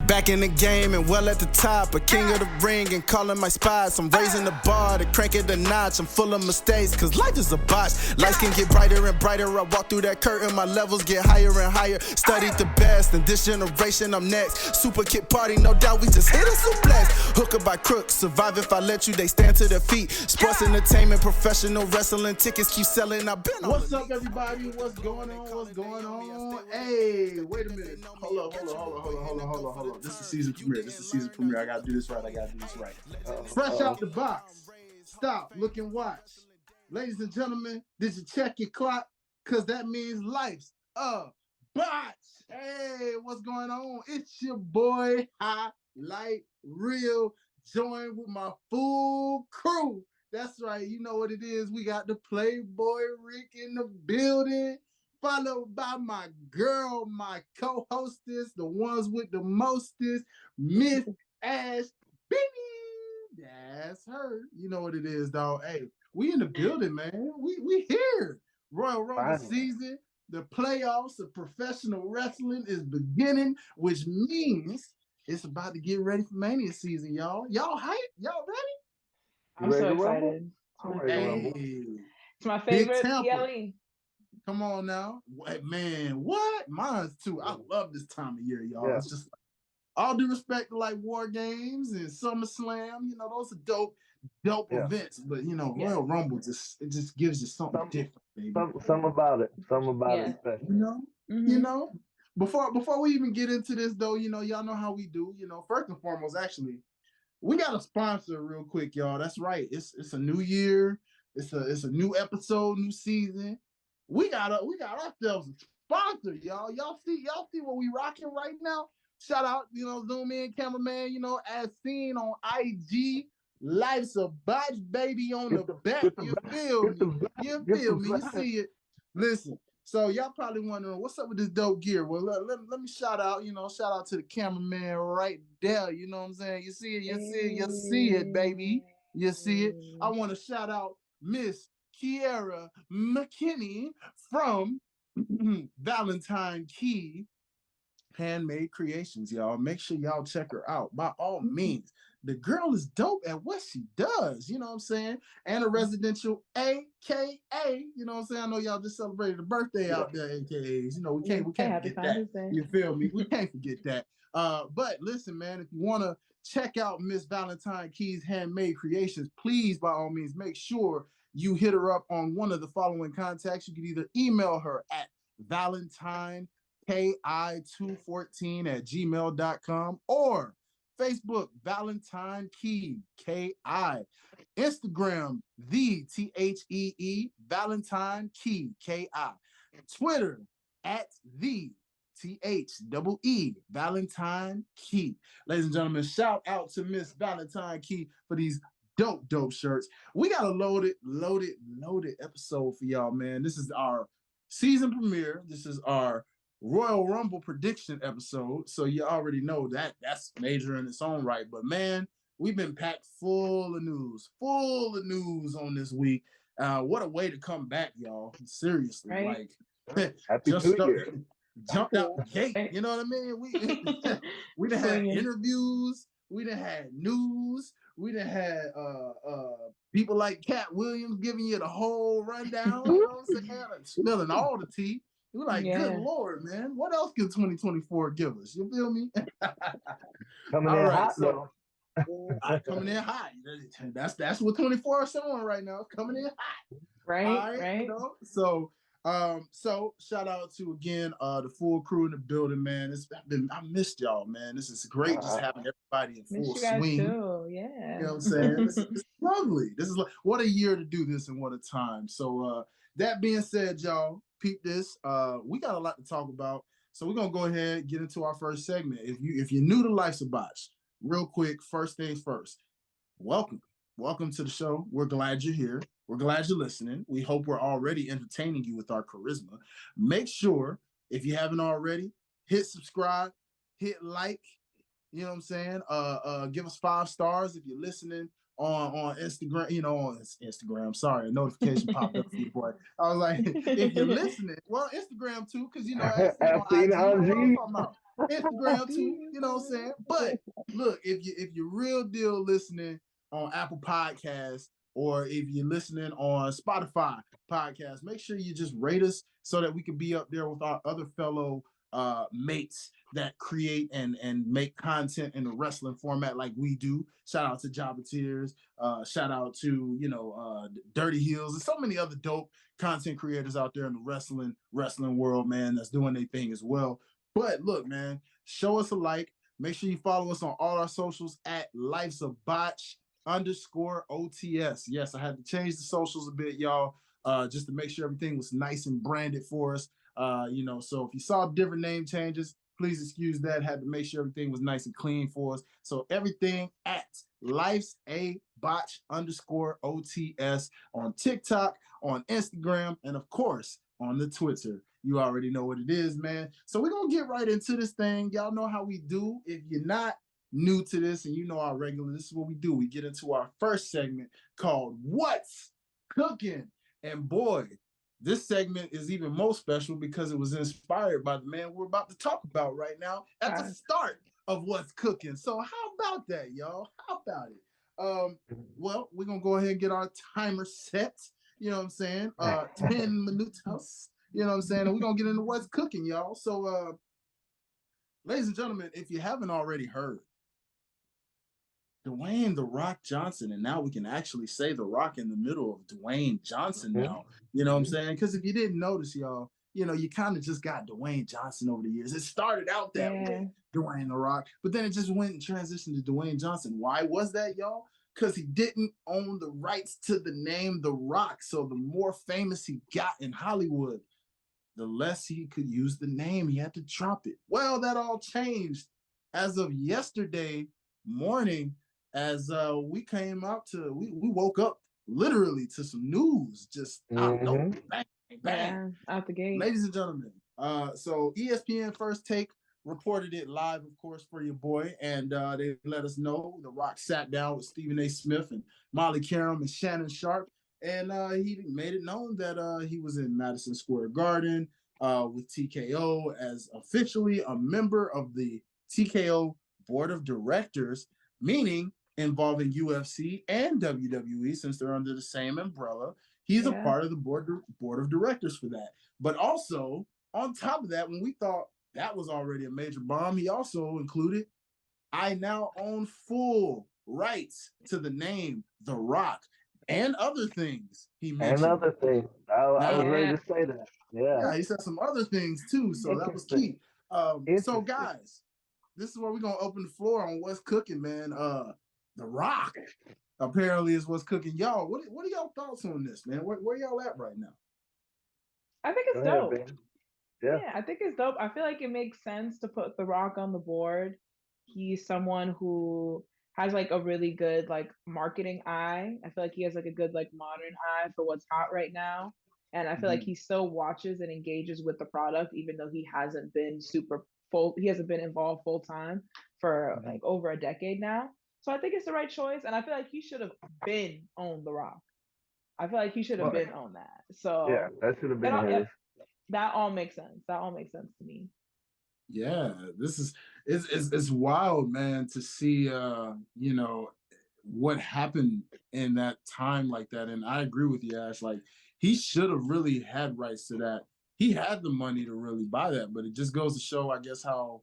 Back in the game and well at the top, a king of the ring and calling my spots. I'm raising the bar to crank it a notch. I'm full of mistakes, cause life is a botch. Life can get brighter and brighter. I walk through that curtain, my levels get higher and higher. Studied the best, in this generation I'm next. Super Kid Party, no doubt we just hit a suplex. Hooker by crook, survive if I let you, they stand to their feet. Sports entertainment, professional wrestling, tickets keep selling. I've been on. What's up, everybody? What's going on? What's going on? Hey, wait a minute. Hold on. This is season premiere. I gotta do this right. Fresh out the box. Stop, look and watch. Ladies and gentlemen, did you check your clock? Cause that means life's a botch. Hey, what's going on? It's your boy Hi-Lite Real, joined with my full crew. That's right, you know what it is. We got the Playboy Rick in the building, followed by my girl, my co-hostess, the ones with the mostest, Miss Ash Benny. That's her. You know what it is, dog. Hey, we in the building, man. We here. Royal Rumble season, the playoffs of professional wrestling is beginning, which means it's about to get ready for Mania season, y'all. Y'all hype? Y'all ready? I'm so excited. It's my favorite PLE. Come on now. Man, what? Mine's too. I love this time of year, y'all. Yeah. It's just all due respect to like War Games and SummerSlam. You know, those are dope events. But you know, Royal Rumble just gives you something different, baby. Some about it. You know? Before we even get into this though, you know, y'all know how we do. You know, first and foremost, actually, we got a sponsor real quick, y'all. That's right. It's a new year. It's a new episode, new season. We got ourselves a sponsor, y'all. Y'all see what we rocking right now? Shout out, you know, zoom in, cameraman, you know, as seen on IG. Life's a botch, baby, on the back. You feel me? You see it. Listen. So y'all probably wondering what's up with this dope gear. Well, let me shout out to the cameraman right there. You know what I'm saying? You see it, baby. You see it. I want to shout out Miss Kiera McKinney from Valentine Key Handmade Creations, y'all. Make sure y'all check her out by all means. The girl is dope at what she does, you know what I'm saying? And a residential AKA, you know what I'm saying? I know y'all just celebrated a birthday out there, AKAs. You know, we can't forget that. You feel me? We can't forget that. But listen, man, if you want to check out Miss Valentine Key's Handmade Creations, please, by all means, make sure you hit her up on one of the following contacts. You can either email her at valentineki214@gmail.com or Facebook, Valentine Key, K-I. Instagram, the THEE, Valentine Key, K-I. Twitter, at the THEE, Valentine Key. Ladies and gentlemen, shout out to Miss Valentine Key for these dope shirts. We got a loaded episode for y'all, man. This is our season premiere. This is our Royal Rumble prediction episode, so you already know that's major in its own right. But man, we've been packed full of news on this week. What a way to come back, y'all! Seriously, right? Like jumped out the gate. You know what I mean? We done had interviews, we done had news, we done had people like Cat Williams giving you the whole rundown. You know what I'm saying? Spilling all the tea. We're like, good Lord, man. What else can 2024 give us? You feel me? Coming in hot, though. Coming in hot. That's what 24 is showing right now. It's coming in hot. Right. You know? So shout out to again the full crew in the building, man. I missed y'all, man. This is great, just having everybody in full swing. Too. Yeah. You know what I'm saying? It's lovely. This is what a year to do this and what a time. So that being said, y'all, peep this. We got a lot to talk about. So we're gonna go ahead and get into our first segment. If you're new to Life's a Botch, real quick, first things first. Welcome to the show. We're glad you're here. We're glad you're listening. We hope we're already entertaining you with our charisma. Make sure, if you haven't already, hit subscribe, hit like, you know what I'm saying? Give us 5 stars if you're listening on Instagram, you know, on Instagram. Sorry, a notification popped up for you, boy. I was like, if you're listening, well, Instagram too, because you know, on IG, you know what I'm talking about. Instagram too. You know what I'm saying? But look, if you're real deal listening on Apple Podcasts or if you're listening on Spotify podcasts, make sure you just rate us so that we can be up there with our other fellow mates that create and make content in the wrestling format like we do. Shout out to Jobber shout out to Dirty Heels and so many other dope content creators out there in the wrestling world, man, that's doing their thing as well. But look, man, show us a like. Make sure you follow us on all our socials at Life's a Botch _OTS. Yes, I had to change the socials a bit, y'all, just to make sure everything was nice and branded for us. So if you saw different name changes, please excuse that. Had to make sure everything was nice and clean for us. So everything at Life's a Botch _OTS on TikTok, on Instagram, and of course on the Twitter. You already know what it is, man. So we're gonna get right into this thing. Y'all know how we do. If you're not new to this and you know our regular, this is what we do. We get into our first segment called What's Cooking? And boy, this segment is even more special because it was inspired by the man we're about to talk about right now at the start of What's Cooking. So how about that, y'all? How about it? Well, we're going to go ahead and get our timer set. You know what I'm saying? 10 minutos. You know what I'm saying? And we're going to get into What's Cooking, y'all. So, ladies and gentlemen, if you haven't already heard, Dwayne "The Rock" Johnson, and now we can actually say The Rock in the middle of Dwayne Johnson now. You know what I'm saying? Because if you didn't notice, y'all, you kind of just got Dwayne Johnson over the years. It started out that way, Dwayne "The Rock," but then it just went and transitioned to Dwayne Johnson. Why was that, y'all? Because he didn't own the rights to the name The Rock. So the more famous he got in Hollywood, the less he could use the name. He had to drop it. Well, that all changed as of yesterday morning. As we came out to, we woke up literally to some news just out, bang, bang, out the gate. Ladies and gentlemen, so ESPN First Take reported it live, of course, for your boy, and they let us know The Rock sat down with Stephen A. Smith and Molly Qerim and Shannon Sharp, and he made it known that he was in Madison Square Garden with TKO as officially a member of the TKO board of directors, meaning involving UFC and WWE, since they're under the same umbrella. He's a part of the board of directors for that. But also, on top of that, when we thought that was already a major bomb, he also included, I now own full rights to the name The Rock and other things he mentioned. And other things. I was ready to say that. Yeah, he said some other things too, so that was key. So guys, this is where we're going to open the floor on What's Cooking, man. The Rock apparently is what's cooking. Y'all, what are y'all thoughts on this, man? Where y'all at right now? I think it's dope. Yeah, I think it's dope. I feel like it makes sense to put The Rock on the board. He's someone who has like a really good like marketing eye. I feel like he has like a good like modern eye for what's hot right now. And I feel like he still watches and engages with the product, even though he hasn't been he hasn't been involved full time for like over a decade now. So I think it's the right choice, and I feel like he should have been on The Rock. I feel like he should have been on that. So yeah, that should have been his. That all makes sense. That all makes sense to me. Yeah, this is it's wild, man, to see what happened in that time like that. And I agree with you, Ash. Like, he should have really had rights to that. He had the money to really buy that, but it just goes to show, I guess, how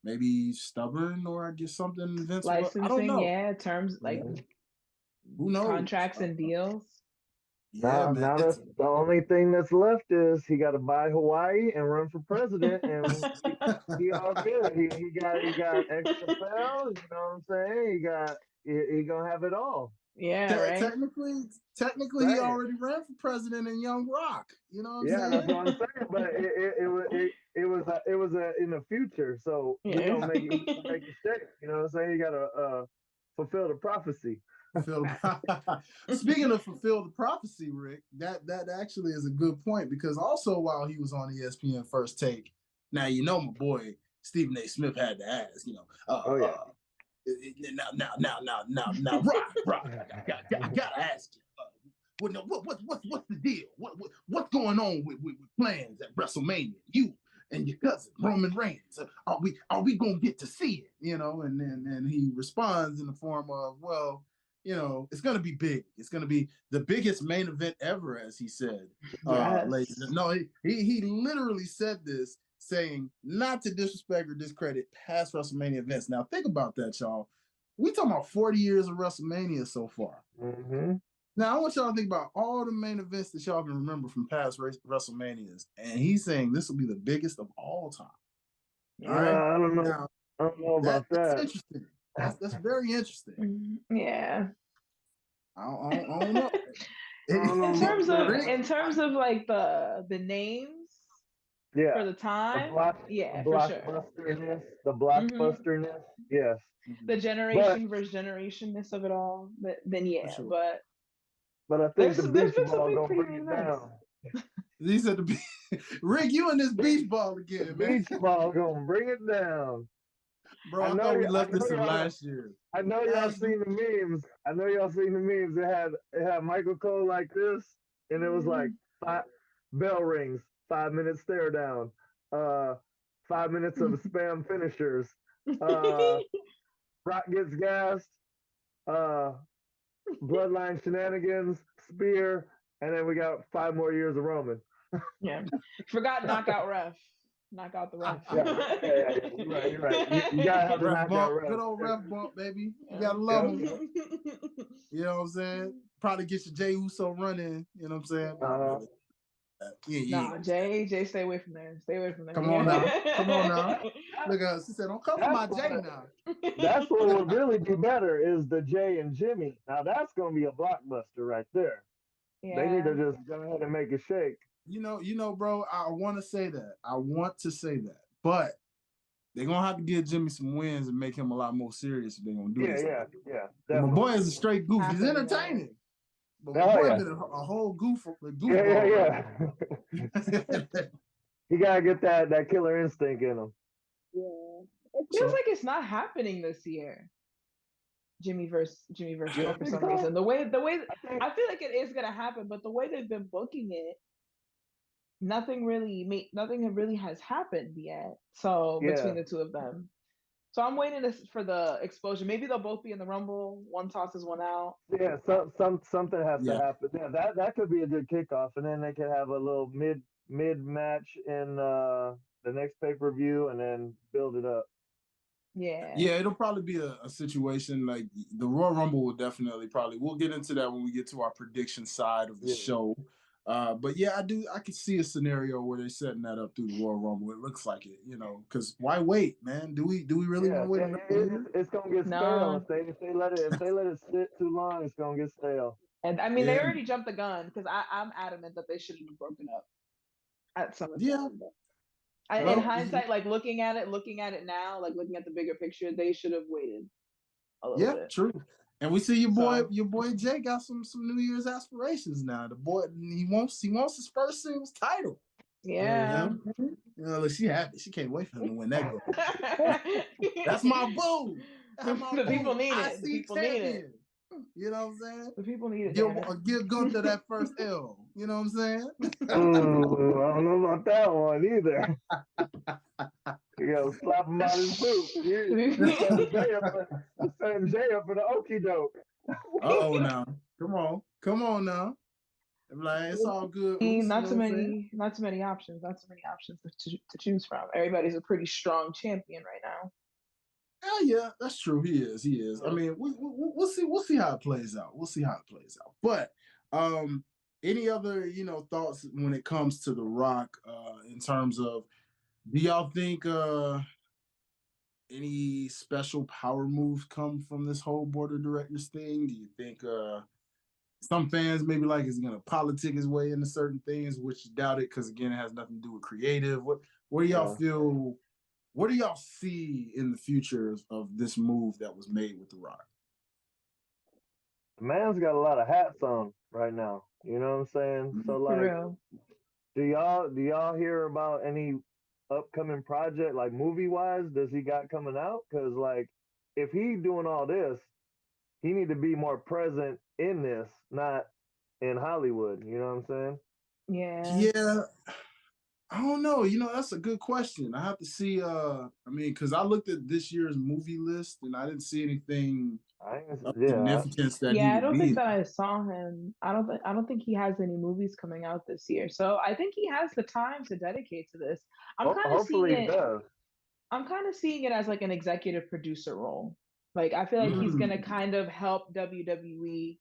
maybe stubborn, or I guess something. Vince, licensing, I don't know. Terms like who knows, contracts and deals. Yeah, now that's the only thing that's left is he got to buy Hawaii and run for president, and he all good. He got XFL. You know what I'm saying? He gonna have it all. Yeah, right. Technically, he already ran for president in Young Rock. You know what I'm saying? Yeah, that's what I'm saying. But it was in the future, so we don't make mistakes. You know what I'm saying? You gotta fulfill the prophecy. Speaking of fulfill the prophecy, Rick, that actually is a good point, because also while he was on ESPN First Take, now my boy Stephen A. Smith had to ask, now, Rock, I gotta ask you, what's the deal? What's going on with plans at WrestleMania? and your cousin Roman Reigns. Are we gonna get to see it? You know, and then he responds in the form of, well, you know, it's gonna be big. It's gonna be the biggest main event ever, as he said. Yes. No, he literally said this, saying not to disrespect or discredit past WrestleMania events. Now think about that, y'all. We talking about 40 years of WrestleMania so far. Mm-hmm. Now I want y'all to think about all the main events that y'all can remember from past WrestleManias, and he's saying this will be the biggest of all time. All right, I don't know. Now, I don't know about that's that. interesting. That's very interesting. Yeah. I don't know. In terms of like the names, yeah, for the time, the for sure. The blockbusterness, yes. The generation versus generationness of it all, then yeah, sure. But I think the beach ball gonna bring it down. These are the Rick, you and this beach ball again, man. Beach ball gonna bring it down. Bro, I thought we left this in last year. I know y'all seen the memes. It had Michael Cole like this, and it was like bell rings, 5 minutes stare down, 5 minutes of spam finishers, Rock gets gassed, bloodline shenanigans, spear, and then we got 5 more years of Roman. Yeah, forgot knockout ref. Knock out the ref. You're right. You gotta have the knockout ref. Good old ref bump, baby. You gotta love him. You know what I'm saying? Probably get your Jey Uso running. You know what I'm saying? Nah, Jay, stay away from there. Stay away from there. Come on now. Look at us. She said, "Don't come for my Jay now." That's what would really be better is the Jay and Jimmy. Now that's gonna be a blockbuster right there. Yeah. They need to just go ahead and make it shake. You know, bro, I want to say that. But they're going to have to give Jimmy some wins and make him a lot more serious if they're going to do this. Yeah. My boy is a straight goof. He's entertaining. But my boy been a whole goof. Yeah. He got to get that killer instinct in him. Yeah. It feels like it's not happening this year. Jimmy versus Joe for some reason. The way I feel like it is going to happen, but the way they've been booking it, nothing really has happened yet. So between the two of them, so I'm waiting for the explosion. Maybe they'll both be in the Rumble. One tosses one out. Yeah, something has to happen. Yeah, that could be a good kickoff, and then they could have a little mid match in the next pay-per-view, and then build it up. Yeah, it'll probably be a situation like the Royal Rumble will definitely we'll get into that when we get to our prediction side of the show. But yeah, I could see a scenario where they're setting that up through the Royal Rumble. It looks like it, because why wait, man? Do we really want to wait? It's gonna get stale if they let it sit too long. It's gonna get stale. And I mean, they already jumped the gun because I'm adamant that they shouldn't have broken up at some of them. In hindsight, like looking at it now, like looking at the bigger picture, they should have waited a little bit. True. And we see your boy Jay got some New Year's aspirations now. The boy he wants his first singles title. Yeah. Look, she happy. She can't wait for him to win that goal. That's my boo. The people need it. The people need it. You know what I'm saying? The people need it. Give Gunther that first L. You know what I'm saying? I don't know about that one either. You gotta slap him out his boot. Setting Jay up for the okie doke. Now. Come on now. I'm like, it's all good. Not too many options. Not too many options to choose from. Everybody's a pretty strong champion right now. Yeah, that's true. He is. I mean, we'll see how it plays out. But any other thoughts when it comes to The Rock in terms of, do y'all think any special power moves come from this whole board of directors thing? Do you think some fans maybe like is going to politic his way into certain things, which doubt it, because again, it has nothing to do with creative. What do y'all feel? What do y'all see in the future of this move that was made with The Rock? The man's got a lot of hats on right now. You know what I'm saying? So like, do y'all hear about any upcoming project, like movie wise, does he got coming out? Because like, if he doing all this, he need to be more present in this, not in Hollywood. You know what I'm saying? Yeah. I don't know. That's a good question. I have to see. Because I looked at this year's movie list and I didn't see anything of significance that he I would don't be think in. that I saw him. I don't think he has any movies coming out this year. So I think he has the time to dedicate to this. Hopefully he does. I'm kind of seeing it as like an executive producer role. Like I feel like he's gonna kind of help WWE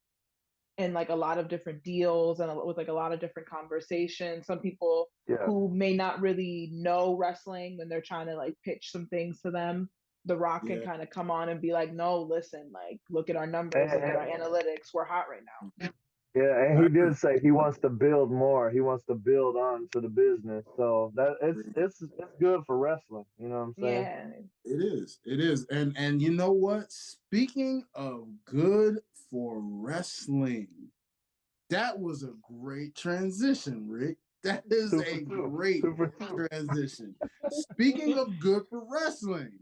in like a lot of different deals and with like a lot of different conversations. Some people who may not really know wrestling, when they're trying to like pitch some things to them, The Rock can kind of come on and be like, no, listen, like look at our numbers, look at our analytics, we're hot right now. Yeah, and he did say he wants to build more. He wants to build on to the business. So that it's good for wrestling. You know what I'm saying? Yeah. It is. And you know what? Speaking of good for wrestling, that was a great transition, Rick. That is a great transition. Speaking of good for wrestling,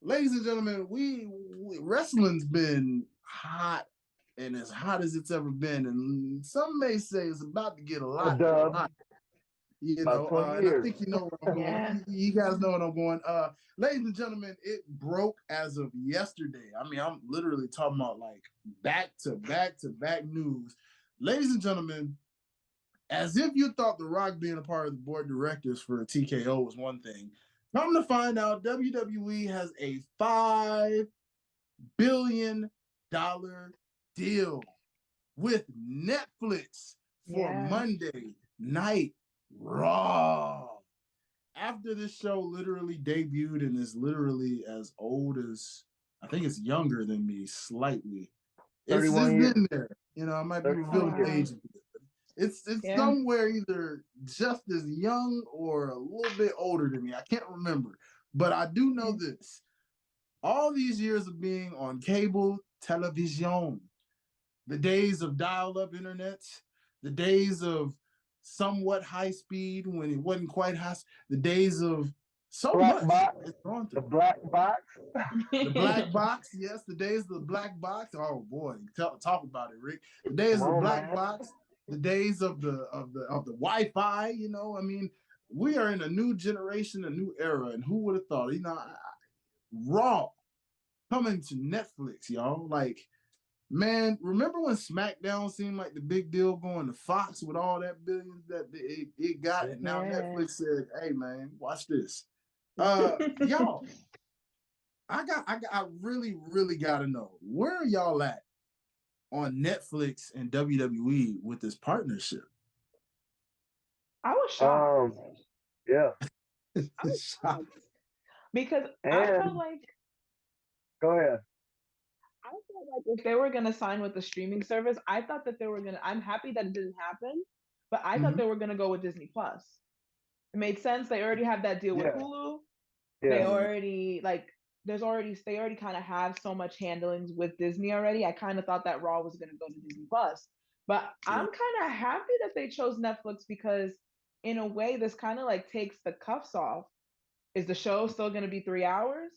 ladies and gentlemen, we wrestling's been hot and as hot as it's ever been, and some may say it's about to get a lot hot. And I think you know where I'm going. Yeah. You guys know what I'm going. Ladies and gentlemen, it broke as of yesterday. I mean, I'm literally talking about like back to back to back news. Ladies and gentlemen, as if you thought The Rock being a part of the board of directors for TKO was one thing, come to find out WWE has a $5 billion deal with Netflix for Monday Night Raw. After this show literally debuted and is literally as old as, I think it's younger than me slightly. It's been there. I might be revealing age. It's somewhere either just as young or a little bit older than me. I can't remember. But I do know this. All these years of being on cable television, the days of dial-up internet, the days of somewhat high speed when it wasn't quite high, the days of much. It's gone through. The black box. The black box, yes, the days of the black box. Oh boy, talk about it, Rick. The days of the black box, the days of the Wi-Fi. We are in a new generation, a new era, and who would have thought? Raw coming to Netflix, y'all. Like, man, remember when SmackDown seemed like the big deal going to Fox with all that billions that it got, and now Netflix said, "Hey, man, watch this." Y'all, I really, really gotta know, where are y'all at on Netflix and WWE with this partnership? I was shocked. Yeah. I was shocked. Because I felt like. Go ahead. I felt like if they were going to sign with the streaming service, I thought that they were going to. I'm happy that it didn't happen, but I thought they were going to go with Disney Plus. It made sense. They already have that deal with Hulu. Yeah. They already kind of have so much handlings with Disney already. I kind of thought that Raw was going to go to Disney Plus, but I'm kind of happy that they chose Netflix, because in a way, this kind of like takes the cuffs off. Is the show still going to be 3 hours?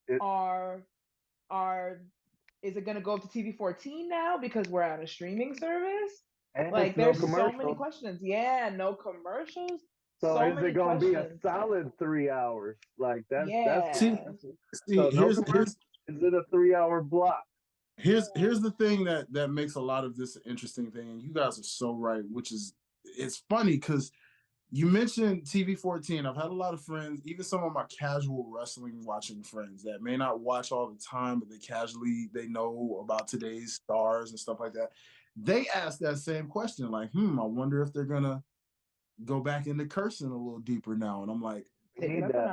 Is it going to go up to TV 14 now because we're on a streaming service? And like, there's so many questions. Yeah, no commercials. So is it going to be a solid 3 hours? Like that's see, is it a 3 hour block? Here's the thing that makes a lot of this an interesting thing, and you guys are so right, which is, it's funny because you mentioned TV 14. I've had a lot of friends, even some of my casual wrestling watching friends that may not watch all the time, but they know about today's stars and stuff like that. They ask that same question, like, I wonder if they're gonna go back into cursing a little deeper now. And I'm like,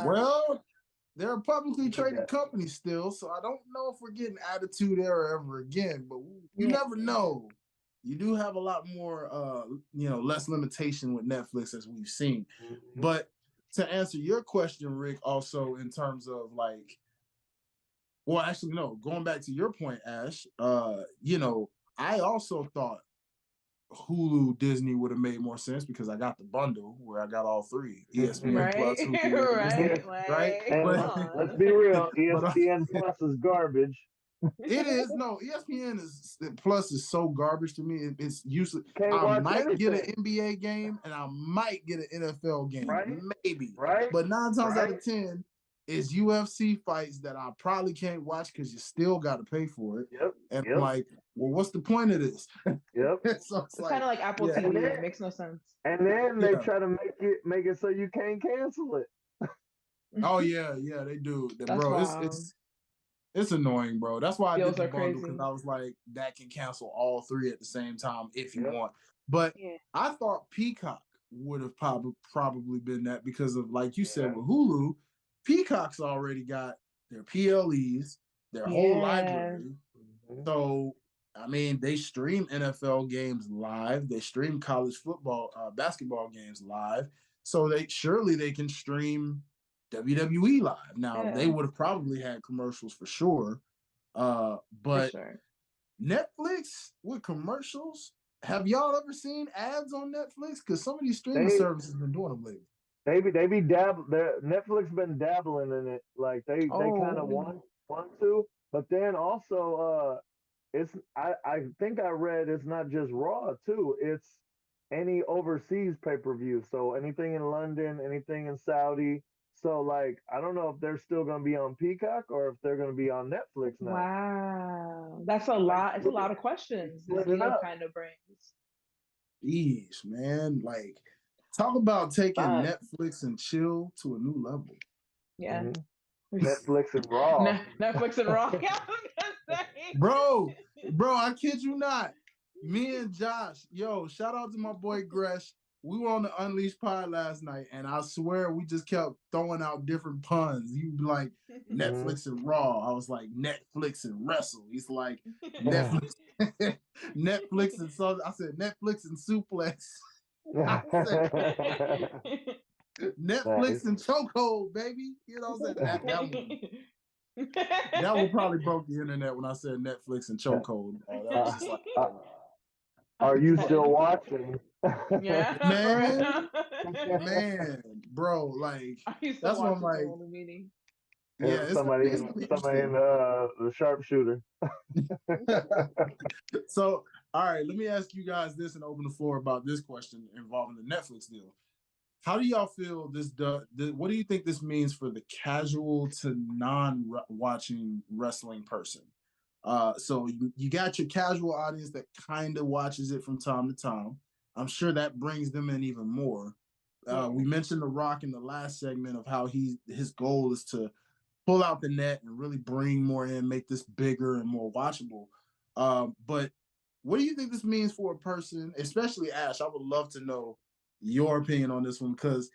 well, they're a publicly traded company still, so I don't know if we're getting Attitude Era ever again, but you never know. You do have a lot more, less limitation with Netflix, as we've seen. Mm-hmm. But to answer your question, Rick, also in terms of like, well, actually, no, going back to your point, Ash, I also thought Hulu Disney would have made more sense because I got the bundle where I got all three. ESPN Plus, Hulu, right? And let's be real, ESPN Plus is garbage. It is. No, ESPN is Plus is so garbage to me. It's useless. Can't I watch might get an anything. NBA game and I might get an NFL game, Right? maybe. Right? But 9 times out Right? of 10, it's UFC fights that I probably can't watch because you still got to pay for it. Yep. And Yep. I'm like, well, what's the point of this? Yep. So it's kind of like Apple yeah. TV. It makes no sense. And then they try to make it so you can't cancel it. Oh yeah, they do. That's bro, wild. it's annoying, bro. That's why I Deals did the are bundle, crazy. because I was like, that can cancel all 3 at the same time if you Yep. want. But Yeah. I thought Peacock would have probably been that because of, like you said, with Hulu, Peacock's already got their PLEs, their whole library. So, I mean, they stream NFL games live. They stream college football, basketball games live. So they can stream WWE live. Now, they would have probably had commercials for sure. But For sure. Netflix with commercials, have y'all ever seen ads on Netflix? Because some of these streaming services have been doing them lately. They be Netflix been dabbling in it. Like they kind of want to, but then also it's I think I read it's not just Raw too. It's any overseas pay-per-view. So anything in London, anything in Saudi. So like I don't know if they're still gonna be on Peacock or if they're gonna be on Netflix now. Wow. That's a lot. It's a lot of questions this deal kind of brings. Yeesh, man. Like, talk about taking Netflix and chill to a new level. Yeah. Netflix and Raw. Netflix and Raw. Bro, I kid you not. Me and Josh, shout out to my boy Gresh. We were on the Unleashed pod last night, and I swear we just kept throwing out different puns. He'd be like, Netflix and Raw. I was like, Netflix and Wrestle. He's like, Netflix, Netflix and so. I said, Netflix and Suplex. I said, Netflix and Chokehold, baby. You know what I'm saying? That one probably broke the internet when I said Netflix and Chokehold. That was just like, are you still watching? Yeah, man, bro, like that's what I'm like. Yeah, somebody in the sharpshooter. So, all right, let me ask you guys this and open the floor about this question involving the Netflix deal. How do y'all feel what do you think this means for the casual to non-watching wrestling person? So you got your casual audience that kind of watches it from time to time. I'm sure that brings them in even more. We mentioned The Rock in the last segment of how his goal is to pull out the net and really bring more in, make this bigger and more watchable. But what do you think this means for a person, especially Ash? I would love to know your opinion on this one, because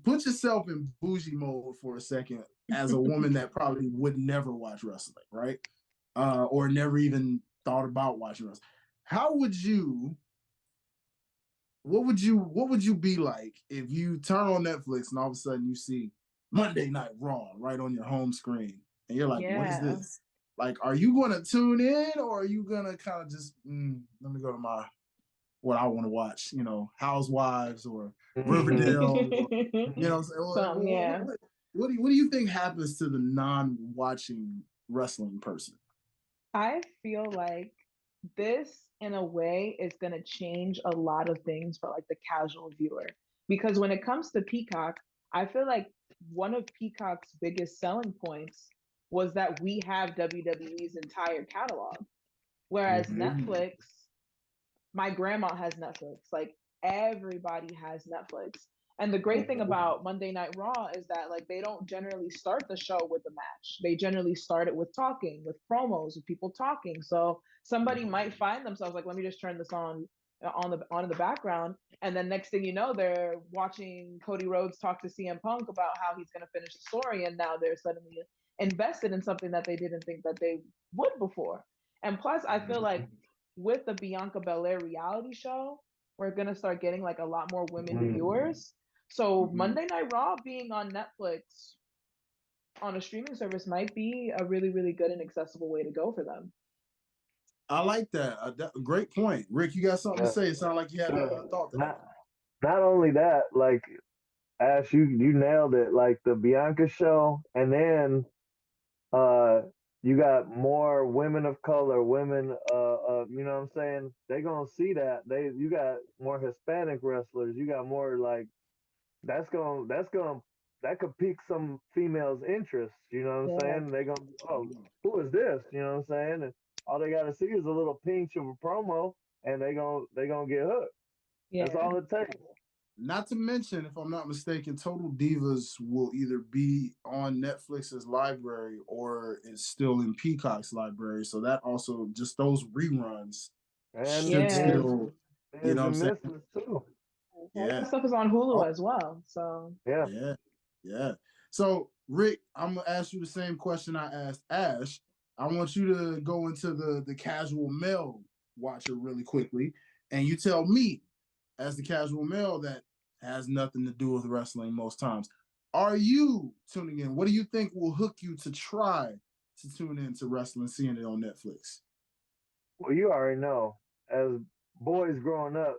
put yourself in bougie mode for a second as a woman that probably would never watch wrestling, right? Or never even thought about watching wrestling. What would you be like if you turn on Netflix and all of a sudden you see Monday Night Raw right on your home screen and you're like, what is this? Like, are you going to tune in, or are you going to kind of just, let me go to what I want to watch, Housewives or Riverdale, what do you think happens to the non-watching wrestling person? I feel like this, in a way, is going to change a lot of things for like the casual viewer, because when it comes to Peacock, I feel like one of Peacock's biggest selling points was that we have WWE's entire catalog, whereas Netflix, my grandma has Netflix, like everybody has Netflix. And the great thing about Monday Night Raw is that like they don't generally start the show with a match. They generally start it with talking, with promos, with people talking. So somebody might find themselves like, let me just turn this on in the background, and then next thing you know, they're watching Cody Rhodes talk to CM Punk about how he's going to finish the story, and now they're suddenly invested in something that they didn't think that they would before. And plus, I feel like with the Bianca Belair reality show, we're going to start getting like a lot more women viewers. So Monday Night Raw being on Netflix on a streaming service might be a really, really good and accessible way to go for them. I like that. Great point. Rick, you got something to say? It sounded like you had a thought there. Not only that, like, Ash, you nailed it. Like the Bianca show, and then you got more women of color, women, you know what I'm saying? They gonna see that. You got more Hispanic wrestlers. You got more like that's gonna that could pique some females' interest. You know what I'm Yeah. saying? They gonna, oh, who is this? You know what I'm saying? And all they gotta see is a little pinch of a promo, and they gonna get hooked. That's Yeah. all it takes. Not to mention, if I'm not mistaken, Total Divas will either be on Netflix's library or it's still in Peacock's library. So that also, just those reruns And should Yeah. still, you know what I'm saying? misses too. All Yeah. that stuff is on Hulu Oh, as well. So Yeah. yeah. Yeah. So, Rick, I'm going to ask you the same question I asked Ash. I want you to go into the casual male watcher really quickly, and you tell me, as the casual male that has nothing to do with wrestling most times, are you tuning in? What do you think will hook you to try to tune into wrestling, seeing it on Netflix? Well, you already know. As boys growing up,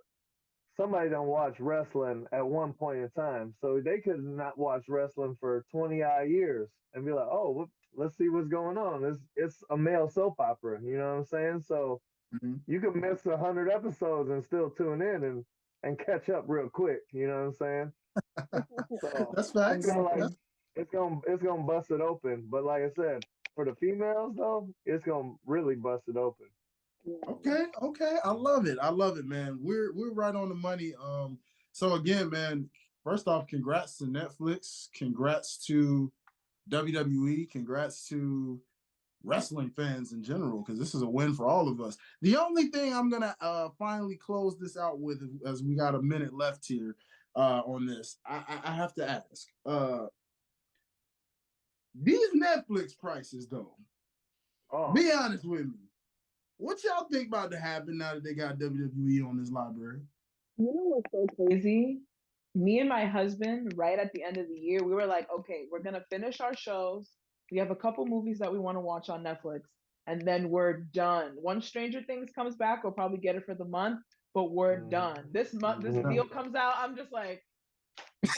somebody don't watch wrestling at one point in time, so they could not watch wrestling for 20 odd years and be like, "Oh, let's see what's going on." It's a male soap opera, you know what I'm saying? So Mm-hmm. you could miss 100 episodes and still tune in and catch up real quick. You know what I'm saying? So That's it's facts. gonna like it's gonna bust it open. But like I said, for the females though, it's gonna really bust it open. Okay, okay. I love it. I love it, man. We're right on the money. So again, man, first off, congrats to Netflix, congrats to WWE, congrats to wrestling fans in general, because this is a win for all of us. The only thing I'm gonna finally close this out with, as we got a minute left here on this, I have to ask. These Netflix prices, though, Oh, be honest with me. What y'all think about to happen now that they got WWE on this library? you know what's so crazy? Me and my husband, right at the end of the year, we were like, okay, we're gonna finish our shows. We have a couple movies that we want to watch on Netflix, and then we're done. Once Stranger Things comes back, we'll probably get it for the month, but we're done. This month, this deal comes out, I'm just like,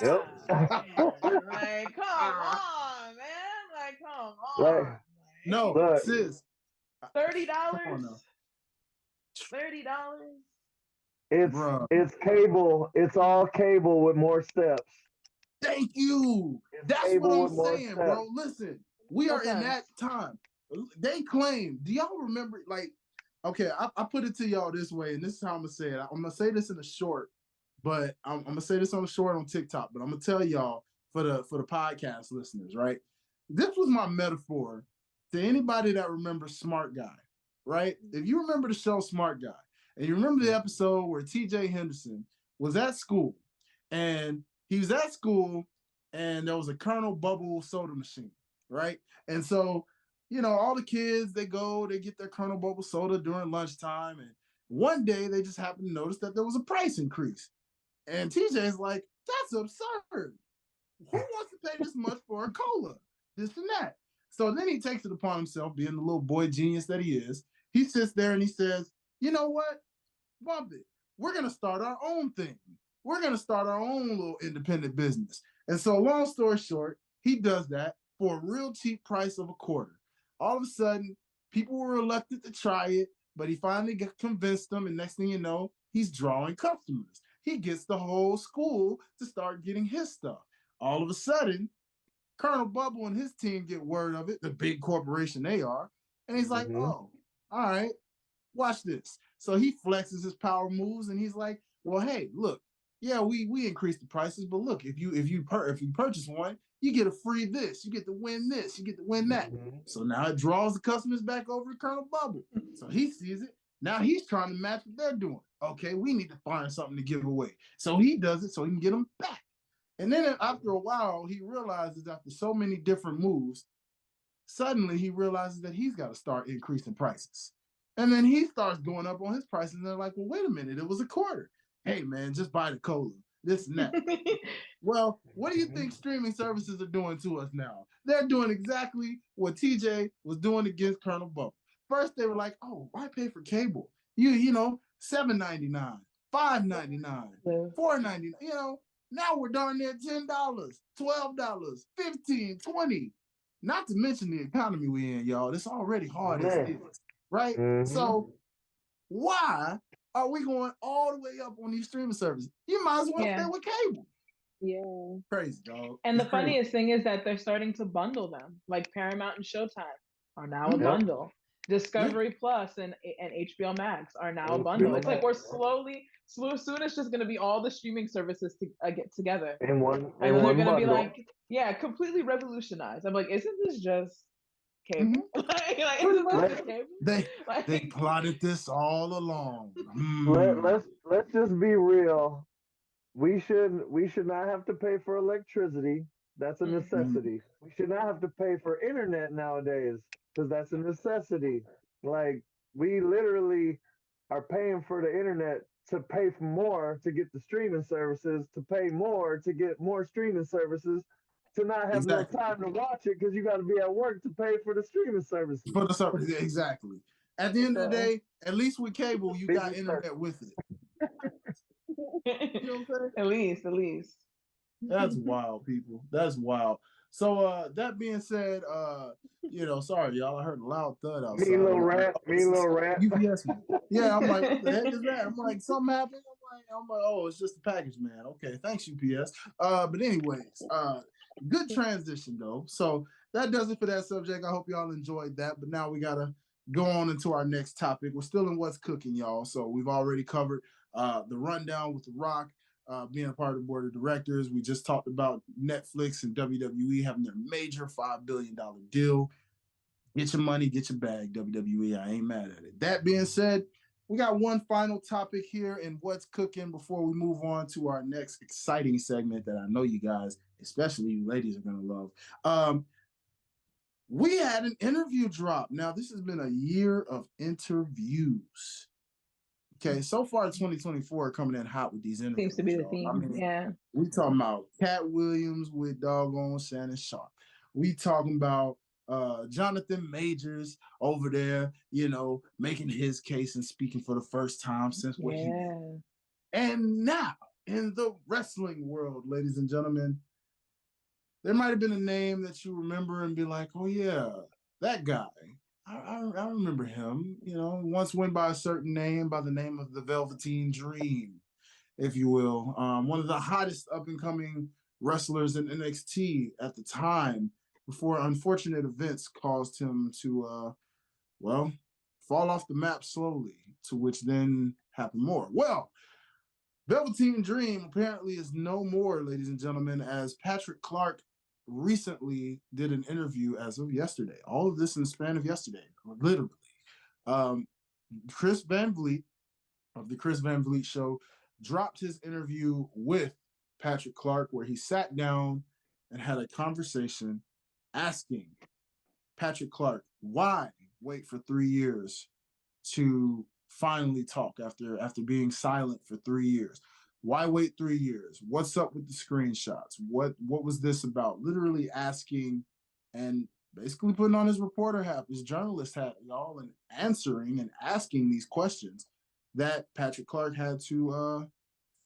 yep. God, man. Like, come on, man. Like, come Like, on. No, Like, look, sis. Come on $30. now. $30. it's Bruh. it's cable. It's all cable with more steps. Thank you. It's That's what cable I'm with more saying, steps. bro. Listen, we No are in sense. that time. They claim, do y'all remember, like, okay, I put it to y'all this way, and this is how I'm gonna say it. I'm gonna say this in a short, but I'm gonna say this on a short on TikTok, but I'm gonna tell y'all for the podcast listeners, right? This was my metaphor to anybody that remembers Smart Guy, right? If you remember the show Smart Guy, and you remember the episode where TJ Henderson was at school, and he was at school, and there was a Colonel Bubble soda machine, right? And so, all the kids, they get their Colonel Bubble soda during lunchtime, and one day they just happened to notice that there was a price increase. And TJ's like, that's absurd. Who wants to pay this much for a cola? This and that. So then he takes it upon himself, being the little boy genius that he is. He sits there and he says, you know what? Bump it. We're going to start our own thing. We're going to start our own little independent business. And so, long story short, he does that for a real cheap price of a quarter. All of a sudden, people were reluctant to try it, but he finally convinced them. And next thing you know, he's drawing customers. He gets the whole school to start getting his stuff. All of a sudden, Colonel Bubble and his team get word of it, the big corporation they are. And he's like, oh, all right, watch this. So he flexes his power moves, and he's like, well, hey, look, yeah, we increased the prices, but look, if you purchase one, you get a free this, you get to win this, you get to win that. So now it draws the customers back over to Colonel Bubble. So he sees it. Now he's trying to match what they're doing. Okay, we need to find something to give away. So he does it so he can get them back. And then after a while, he realizes after so many different moves, suddenly he realizes that he's got to start increasing prices. And then he starts going up on his prices, and they're like, well, wait a minute, it was a quarter. Hey, man, just buy the cola, this and that. Well, what do you think streaming services are doing to us now? They're doing exactly what TJ was doing against Colonel Bubble. First, they were like, oh, why pay for cable? You know, $7.99, $5.99, $4.99, now we're darn near $10, $12, $15, $20. Not to mention the economy we in, y'all. It's already hard as it is, right? So why are we going all the way up on these streaming services? You might as well stay with cable. Yeah. Crazy, dog. And the funniest thing is that they're starting to bundle them. Like Paramount and Showtime are now a bundle. Discovery Plus and HBO Max are now a bundle. It's like we're slowly, soon it's just going to be all the streaming services to get together. In one, and then they're going to be bundle. like, completely revolutionized. I'm like, isn't this just cable? They plotted this all along. Let's just be real. We should not have to pay for electricity. That's a necessity. We should not have to pay for internet nowadays because that's a necessity. Like we literally are paying for the internet to pay for more to get the streaming services, to pay more to get more streaming services, to not have no time to watch it because you got to be at work to pay for the streaming services. For the service, exactly. At the end of the day, at least with cable, you got internet with it. You know what I'm saying? At least. That's wild, people. That's wild. So that being said, sorry y'all, I heard a loud thud outside. Me little rat. UPS man. Yeah, I'm like, what the heck is that? I'm like, something happened. I'm like, oh, it's just a package, man. Okay, thanks, UPS. But anyways, good transition though. So that does it for that subject. I hope y'all enjoyed that. But now we gotta go on into our next topic. We're still in What's Cooking, y'all. So we've already covered the rundown with The Rock being a part of the board of directors. We just talked about Netflix and WWE having their major $5 billion deal. Get your money, get your bag, WWE. I ain't mad at it. That being said, we got one final topic here in What's Cooking before we move on to our next exciting segment that I know you guys, especially you ladies, are going to love. We had an interview drop. Now, this has been a year of interviews. Okay, so far 2024 coming in hot with these interviews. Seems to be the theme. I mean, we talking about Cat Williams with doggone Shannon Sharp. We talking about Jonathan Majors over there, making his case and speaking for the first time since what he did. And now, in the wrestling world, ladies and gentlemen, there might have been a name that you remember and be like, oh yeah, that guy. I remember him, once went by a certain name, by the name of the Velveteen Dream, if you will. One of the hottest up-and-coming wrestlers in NXT at the time, before unfortunate events caused him to, fall off the map slowly, to which then happened more. Well, Velveteen Dream apparently is no more, ladies and gentlemen, as Patrick Clark recently did an interview as of yesterday. All of this in the span of yesterday, literally. Chris Van Vliet of the Chris Van Vliet Show dropped his interview with Patrick Clark, where he sat down and had a conversation asking Patrick Clark, why wait for 3 years to finally talk after being silent for 3 years? Why wait 3 years? What's up with the screenshots? What was this about? Literally asking and basically putting on his reporter hat, his journalist hat, y'all, and answering and asking these questions that Patrick Clark had to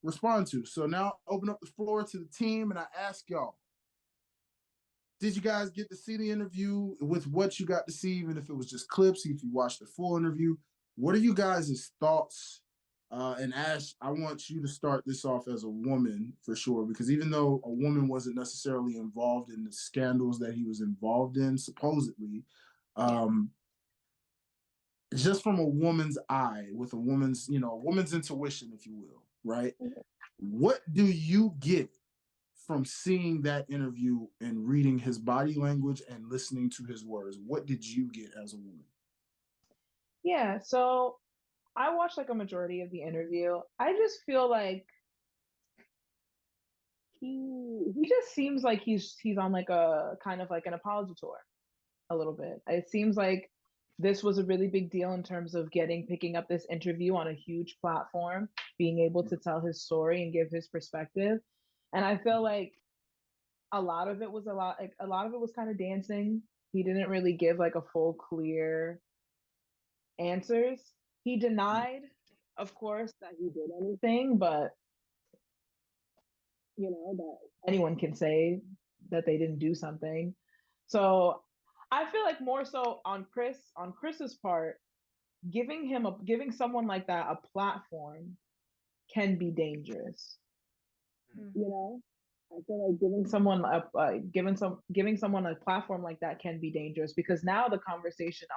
respond to. So now I open up the floor to the team and I ask y'all, did you guys get to see the interview? With what you got to see, even if it was just clips, if you watched the full interview, what are you guys' thoughts? And Ash, I want you to start this off as a woman for sure, because even though a woman wasn't necessarily involved in the scandals that he was involved in, supposedly, just from a woman's eye, with a woman's, a woman's intuition, if you will, right? What do you get from seeing that interview and reading his body language and listening to his words? What did you get as a woman? Yeah, so I watched like a majority of the interview. I just feel like he just seems like he's on like a kind of like an apology tour a little bit. It seems like this was a really big deal in terms of picking up this interview on a huge platform, being able to tell his story and give his perspective. And I feel like a lot of it was kind of dancing. He didn't really give like a full clear answers. He denied, of course, that he did anything, but that anyone can say that they didn't do something. So I feel like more so on Chris's part, giving someone like that a platform can be dangerous. You know, I feel like giving someone a platform like that can be dangerous, because now the conversation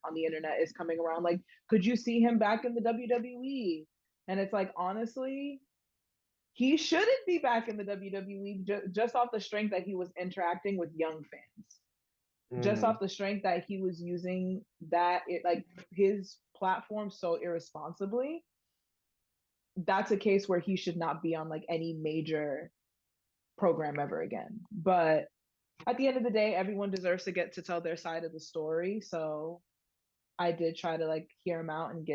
on the internet is coming around like, could you see him back in the WWE? And it's like, honestly, he shouldn't be back in the WWE, just off the strength that he was interacting with young fans, just off the strength that he was using like his platform so irresponsibly. That's a case where he should not be on like any major program ever again. But at the end of the day, everyone deserves to get to tell their side of the story. So I did try to like hear him out and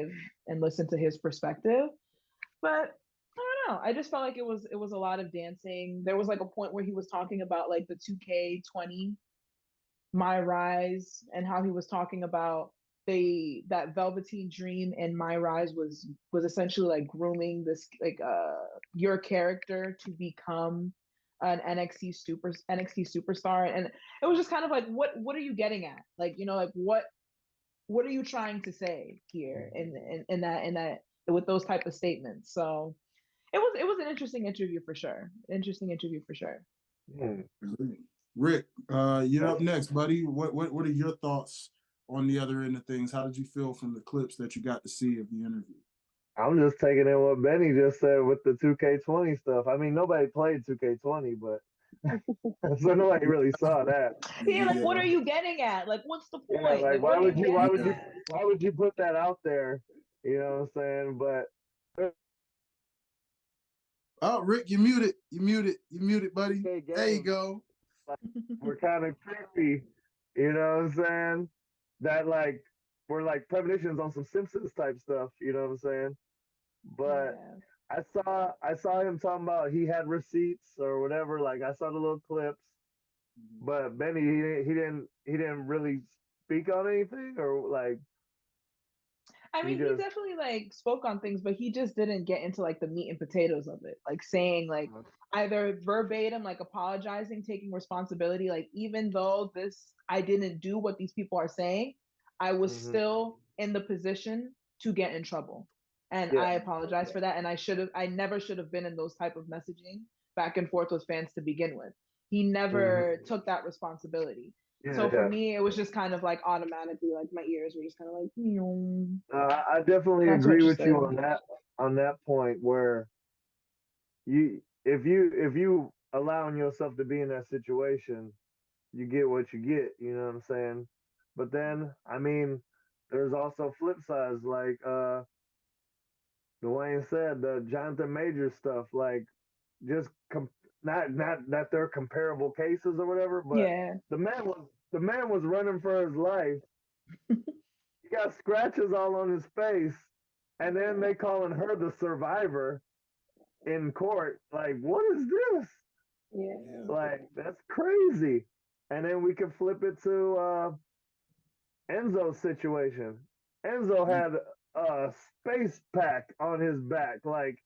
listen to his perspective. But I don't know. I just felt like it was a lot of dancing. There was like a point where he was talking about like the 2K20 My Rise, and how he was talking about that Velveteen Dream and My Rise was essentially like grooming this like your character to become an NXT superstar. And it was just kind of like, what are you getting at? Like, like what are you trying to say here in that with those type of statements? So it was an interesting interview for sure. Rick, you're up next, buddy. What are your thoughts on the other end of things? How did you feel from the clips that you got to see of the interview? I'm just taking in what Benny just said with the 2K20 stuff. I mean, nobody played 2K20, but so nobody really saw that. Yeah, like what are you getting at? Like, what's the point? Yeah, like why would you put that out there? You know what I'm saying? But oh, Rick, you muted, buddy. There you go. Like, we're kind of creepy, you know what I'm saying? That like we're like premonitions on some Simpsons type stuff, you know what I'm saying? But I saw him talking about he had receipts or whatever. Like I saw the little clips, but Benny he didn't really speak on anything, or like. I mean, he definitely like spoke on things, but he just didn't get into like the meat and potatoes of it, like saying like either verbatim, like apologizing, taking responsibility. Like, even though I didn't do what these people are saying, I was still in the position to get in trouble. And I apologize for that. And I never should have been in those type of messaging back and forth with fans to begin with. He never took that responsibility. So for me, it was just kind of like automatically, like my ears were just kind of like. I definitely agree with you on that point, where if you allowing yourself to be in that situation, you get what you get. You know what I'm saying? But then, I mean, there's also flip sides, like Dwayne said, the Jonathan Major stuff, like just not that they're comparable cases or whatever, but the man was running for his life. He got scratches all on his face, and then they calling her the survivor in court. Like, what is this? Yeah. Like, that's crazy. And then we can flip it to Enzo's situation. Enzo had a space pack on his back. Like,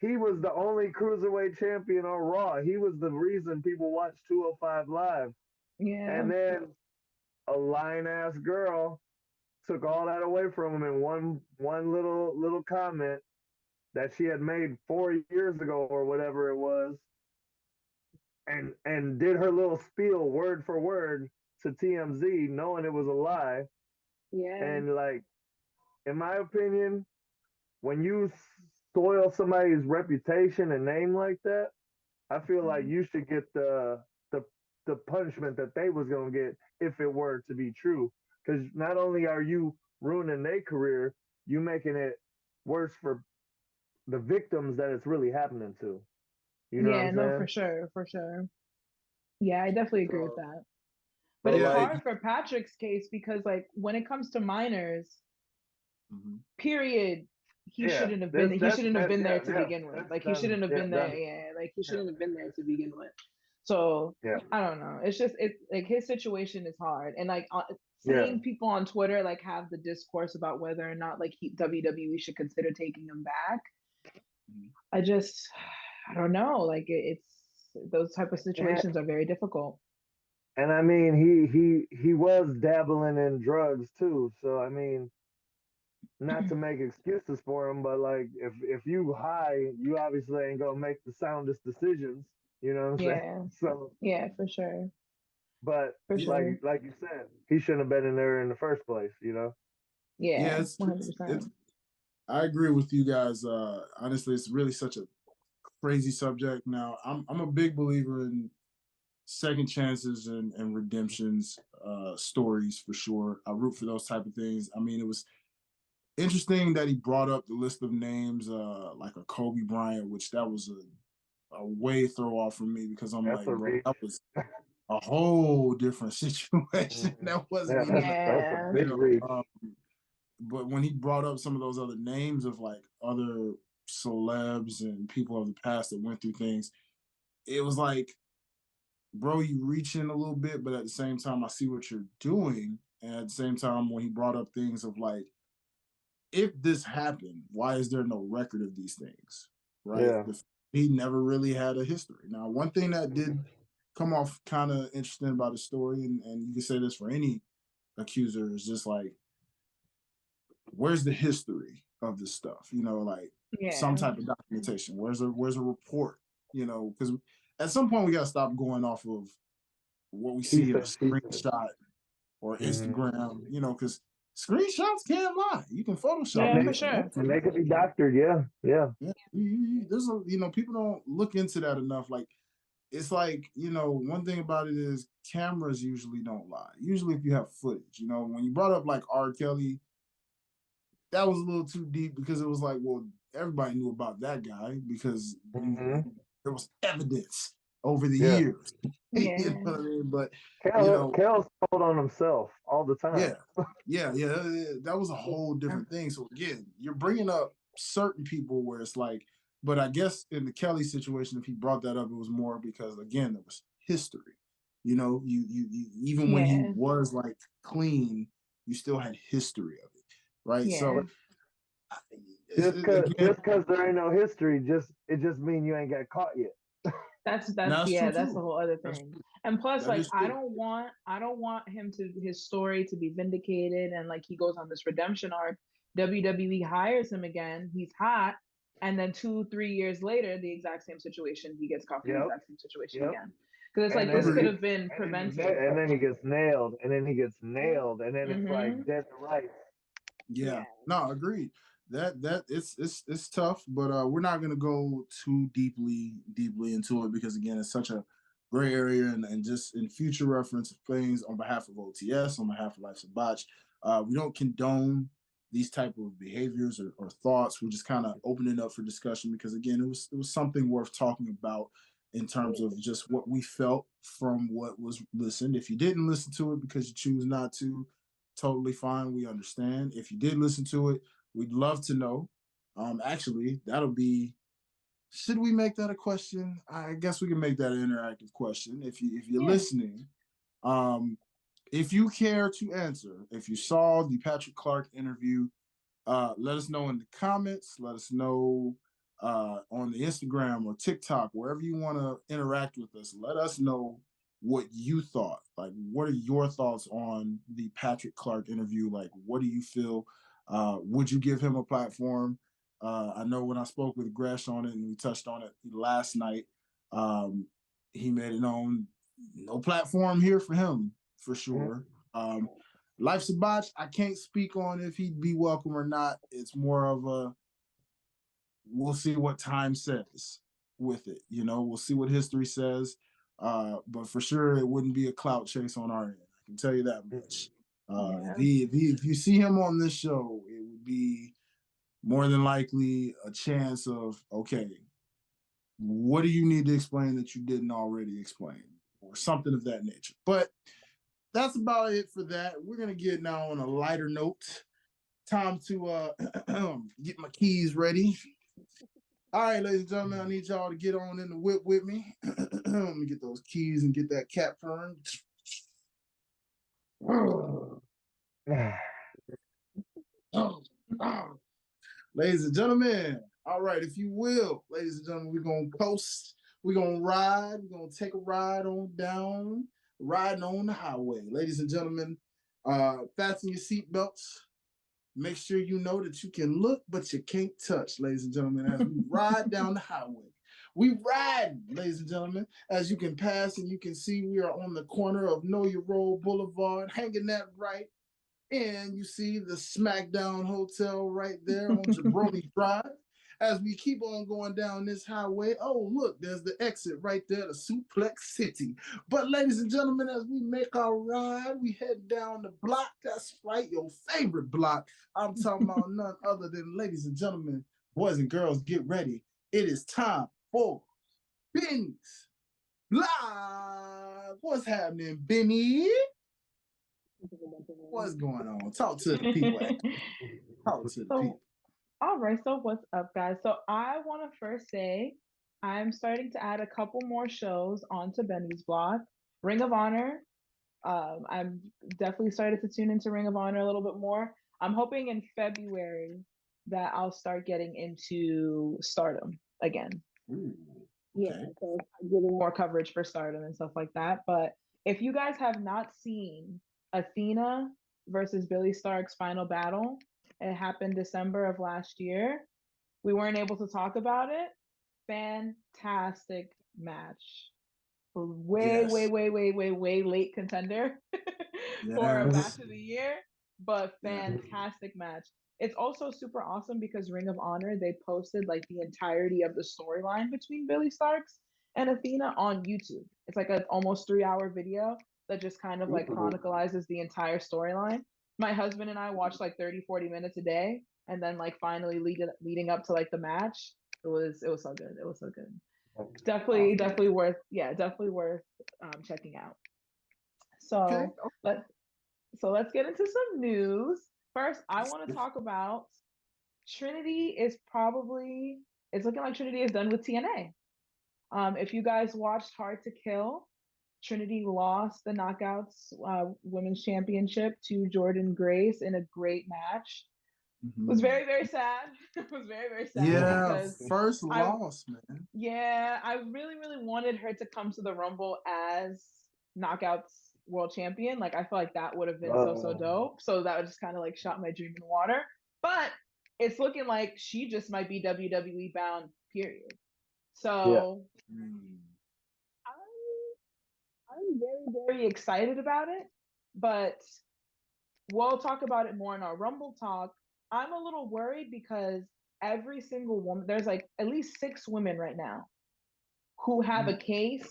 he was the only cruiserweight champion on Raw. He was the reason people watched 205 Live. Yeah. And then a lying ass girl took all that away from him in one little comment that she had made 4 years ago or whatever it was, and did her little spiel word for word to TMZ, knowing it was a lie. Yeah. And like, in my opinion, when you soil somebody's reputation and name like that, I feel like you should get the punishment that they was gonna get if it were to be true. Because not only are you ruining their career, you making it worse for the victims that it's really happening to. You know what I'm saying? For sure. Yeah, I definitely agree with that. But it's hard for Patrick's case because, like, when it comes to minors, period, he shouldn't have been. He shouldn't have been there to begin with. Like, he shouldn't have been there. Yeah, like he shouldn't have been there to begin with. So I don't know. It's just like his situation is hard, and like seeing people on Twitter like have the discourse about whether or not like WWE should consider taking him back. I don't know. Like it's those type of situations are very difficult. And I mean, he was dabbling in drugs too. So I mean, not to make excuses for him, but like if you high, you obviously ain't gonna make the soundest decisions. You know what I'm saying? Yeah. So, Yeah, for sure. but For sure. like you said, he shouldn't have been in there in the first place. You know? Yeah, it's 100%. I agree with you guys. Honestly, it's really such a crazy subject. Now, I'm a big believer in second chances and redemptions, stories for sure. I root for those type of things. I mean, it was interesting that he brought up the list of names, like a Kobe Bryant, which that was a way throw off for me because I'm That's like, a bro, reach. that was a whole different situation. Mhm. That wasn't Yeah, even, that's a Yeah. big reach. but when he brought up some of those other names of like other celebs and people of the past that went through things, it was like, bro, you reach in a little bit, but at the same time, I see what you're doing. And at the same time, when he brought up things of like, if this happened, why is there no record of these things? Right? Yeah. He never really had a history. Now, one thing that did Mhm. come off kind of interesting about the story, and you can say this for any accuser, is just like, where's the history of this stuff? You know, like some Yeah. type of documentation. Where's a report? You know, because at some point we got to stop going off of what we He see in a said, she said. screenshot or Mhm. Instagram. You know, because screenshots can't lie. You can Photoshop Yeah, them for if you sure. want And to. they could be doctored. Yeah. Yeah. Yeah, there's a, people don't look into that enough. Like, it's like, one thing about it is cameras usually don't lie. Usually, if you have footage, when you brought up like R. Kelly, that was a little too deep because it was like, well, everybody knew about that guy because Hmm. there was evidence over the Yeah. years. You know Yeah. what I mean? But you know, Kel's told on himself all the yeah, time. yeah, that was a whole different thing. So again, you're bringing up certain people where it's like, but I guess in the Kelly situation, if he brought that up, it was more because again, there was history. You even when he Yeah. was like clean, you still had history of it, right? So Yeah. again, Just cause there ain't no history, it just mean you ain't got caught yet. That's that's true yeah, that's the too. whole other That's thing. true. And plus, That like, is true. I don't want him to his story to be vindicated and like he goes on this redemption arc. WWE hires him again, he's hot, and then 2, 3 years later, the exact same situation, he gets caught for the Yep. exact same situation Yep. again. Because it's And like this then could Agreed. have been prevented. and then he gets nailed, and then he gets nailed, and then it's like Mm-hmm. dead to rights. Yeah. Yeah. No, agreed. That it's tough, but we're not gonna go too deeply into it because again, it's such a gray area and just in future reference of things on behalf of OTS, on behalf of Life's a Botch, we don't condone these type of behaviors or thoughts. We're just kind of opening up for discussion because again, it was something worth talking about in terms of just what we felt from what was listened. If you didn't listen to it because you choose not to, totally fine. We understand. If you did listen to it, we'd love to know. Actually, that'll be. Should we make that a question? I guess we can make that an interactive question. If you're Yeah. listening, um, if you care to answer, if you saw the Patrick Clark interview, let us know in the comments. Let us know on the Instagram or TikTok, wherever you want to interact with us. Let us know what you thought. Like, what are your thoughts on the Patrick Clark interview? Like, what do you feel? Would you give him a platform? I know when I spoke with Gresh on it and we touched on it last night, um, he made it known no platform here for him for sure. Life's a Botch. I can't speak on if he'd be welcome or not. It's more of a we'll see what time says with it. We'll see what history says. But for sure, it wouldn't be a clout chase on our end. I can tell you that much. Yeah. If you see him on this show, it would be more than likely a chance of okay, what do you need to explain that you didn't already explain, or something of that nature. But that's about it for that. We're gonna get now on a lighter note. Time to get my keys ready. All right, ladies and gentlemen, I need y'all to get on in the whip with me. Let me get those keys and get that cap turned. Ladies and gentlemen, all right, if you will, ladies and gentlemen, we're gonna coast, we're gonna ride, we're gonna take a ride on down riding on the highway. Ladies and gentlemen, fasten your seatbelts. Make sure you know that you can look, but you can't touch, ladies and gentlemen, as we ride down the highway. We ride, ladies and gentlemen, as you can pass and you can see we are on the corner of Know Your Road Boulevard, hanging that right. And you see the Smackdown Hotel right there on Jabroni Drive. As we keep on going down this highway, oh, look, there's the exit right there, the Suplex City. But ladies and gentlemen, as we make our ride, we head down the block. That's right, your favorite block. I'm talking about none other than, ladies and gentlemen, boys and girls, get ready. It is time for Benny's Live. What's happening, Benny? What's going on? Talk to the people. Talk to the people. All right, so what's up, guys? So I want to first say I'm starting to add a couple more shows onto Benny's blog. Ring of Honor. I'm definitely started to tune into Ring of Honor a little bit more. I'm hoping in February that I'll start getting into Stardom again. Ooh, okay. Yeah, so getting more coverage for Stardom and stuff like that. But if you guys have not seen Athena versus Billie Stark's final battle, it happened December of last year. We weren't able to talk about it. Fantastic match. Way late contender for a match of the year, but fantastic match. It's also super awesome because Ring of Honor, they posted like the entirety of the storyline between Billie Starkz and Athena on YouTube. It's like an almost 3-hour video that just kind of like chronicalizes the entire storyline. My husband and I watched like 30-40 minutes a day, and then like finally leading up to like the match, it was so good. It was so good. Definitely worth checking out. So let's get into some news. First, I want to talk about Trinity. It's looking like Trinity is done with TNA. If you guys watched Hard to Kill, Trinity lost the Knockouts Women's Championship to Jordan Grace in a great match. Mm-hmm. It was very, very sad. It was very, very sad. Yeah, first loss, man. Yeah, I really, really wanted her to come to the Rumble as Knockouts World Champion. Like, I feel like that would have been so dope. So that would just kind of like shot my dream in the water. But it's looking like she just might be WWE bound, period. So I'm very, very excited about it, but we'll talk about it more in our Rumble talk. I'm a little worried because every single woman, there's like at least 6 women right now who have a case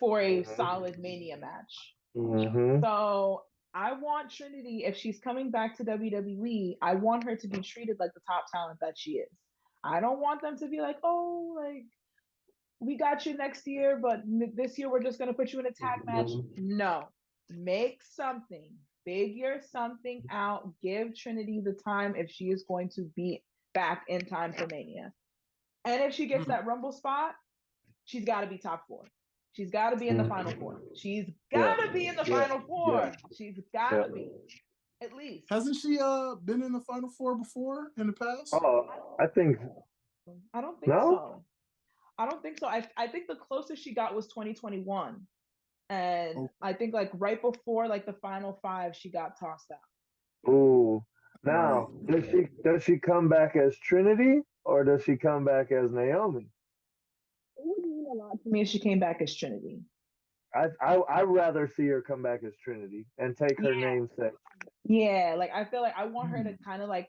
for a solid Mania match. Mm-hmm. So I want Trinity, if she's coming back to WWE, I want her to be treated like the top talent that she is. I don't want them to be like, oh, like, we got you next year, but this year we're just going to put you in a tag match. No, make something, figure something out, give Trinity the time if she is going to be back in time for Mania. And if she gets that Rumble spot, she's got to be top 4. She's got to be in the Final 4. She's got to be in the Final 4. She's got to be, at least. Hasn't she been in the Final 4 before in the past? Oh, I think. I don't think so. I don't think so. I think the closest she got was 2021. And I think like right before like the final 5, she got tossed out. Ooh. Now, does she come back as Trinity or does she come back as Naomi? It would mean a lot to me if she came back as Trinity. I'd rather see her come back as Trinity and take her namesake. Yeah, like I feel like I want her to kind of like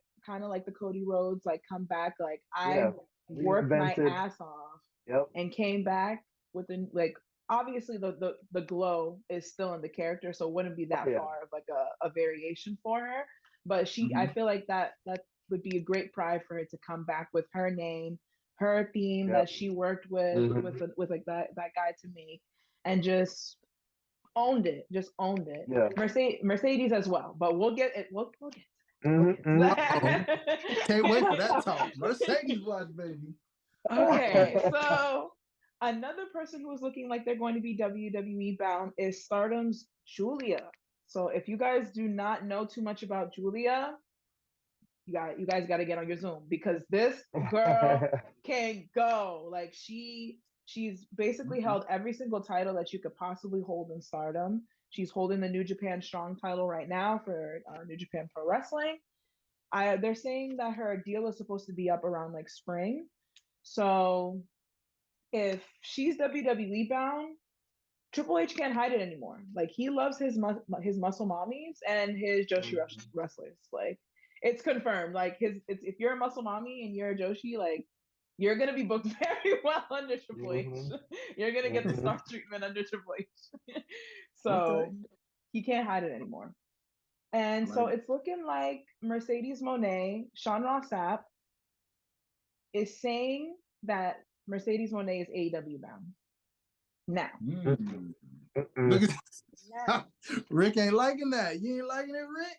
the Cody Rhodes, like come back. Like I worked my ass off. Yep. And came back with like obviously the glow is still in the character, so it wouldn't be that far of like a variation for her. But I feel like that would be a great pride for her to come back with her name, her theme that she worked with like that guy to make, and just owned it. Yeah. Mercedes as well, but we'll get it. We'll get it. Can't wait for that talk. Mercedes was, baby. Okay, so another person who's looking like they're going to be WWE bound is Stardom's Julia. So if you guys do not know too much about Julia, you guys got to get on your Zoom because this girl can go. Like she She's basically held every single title that you could possibly hold in Stardom. She's holding the New Japan Strong title right now for New Japan Pro Wrestling. They're saying that her deal is supposed to be up around like spring. So if she's WWE bound, Triple H can't hide it anymore. Like, he loves his muscle mommies and his Joshi wrestlers. Like, it's confirmed. Like, if you're a muscle mommy and you're a Joshi, like, you're gonna be booked very well under Triple H. You're gonna get the star treatment under Triple H. So he can't hide it anymore. And so it's looking like Mercedes Moné, Sean Ross Sapp, is saying that Mercedes Moné is AEW bound. Now. Look at that. Rick ain't liking that. You ain't liking it, Rick?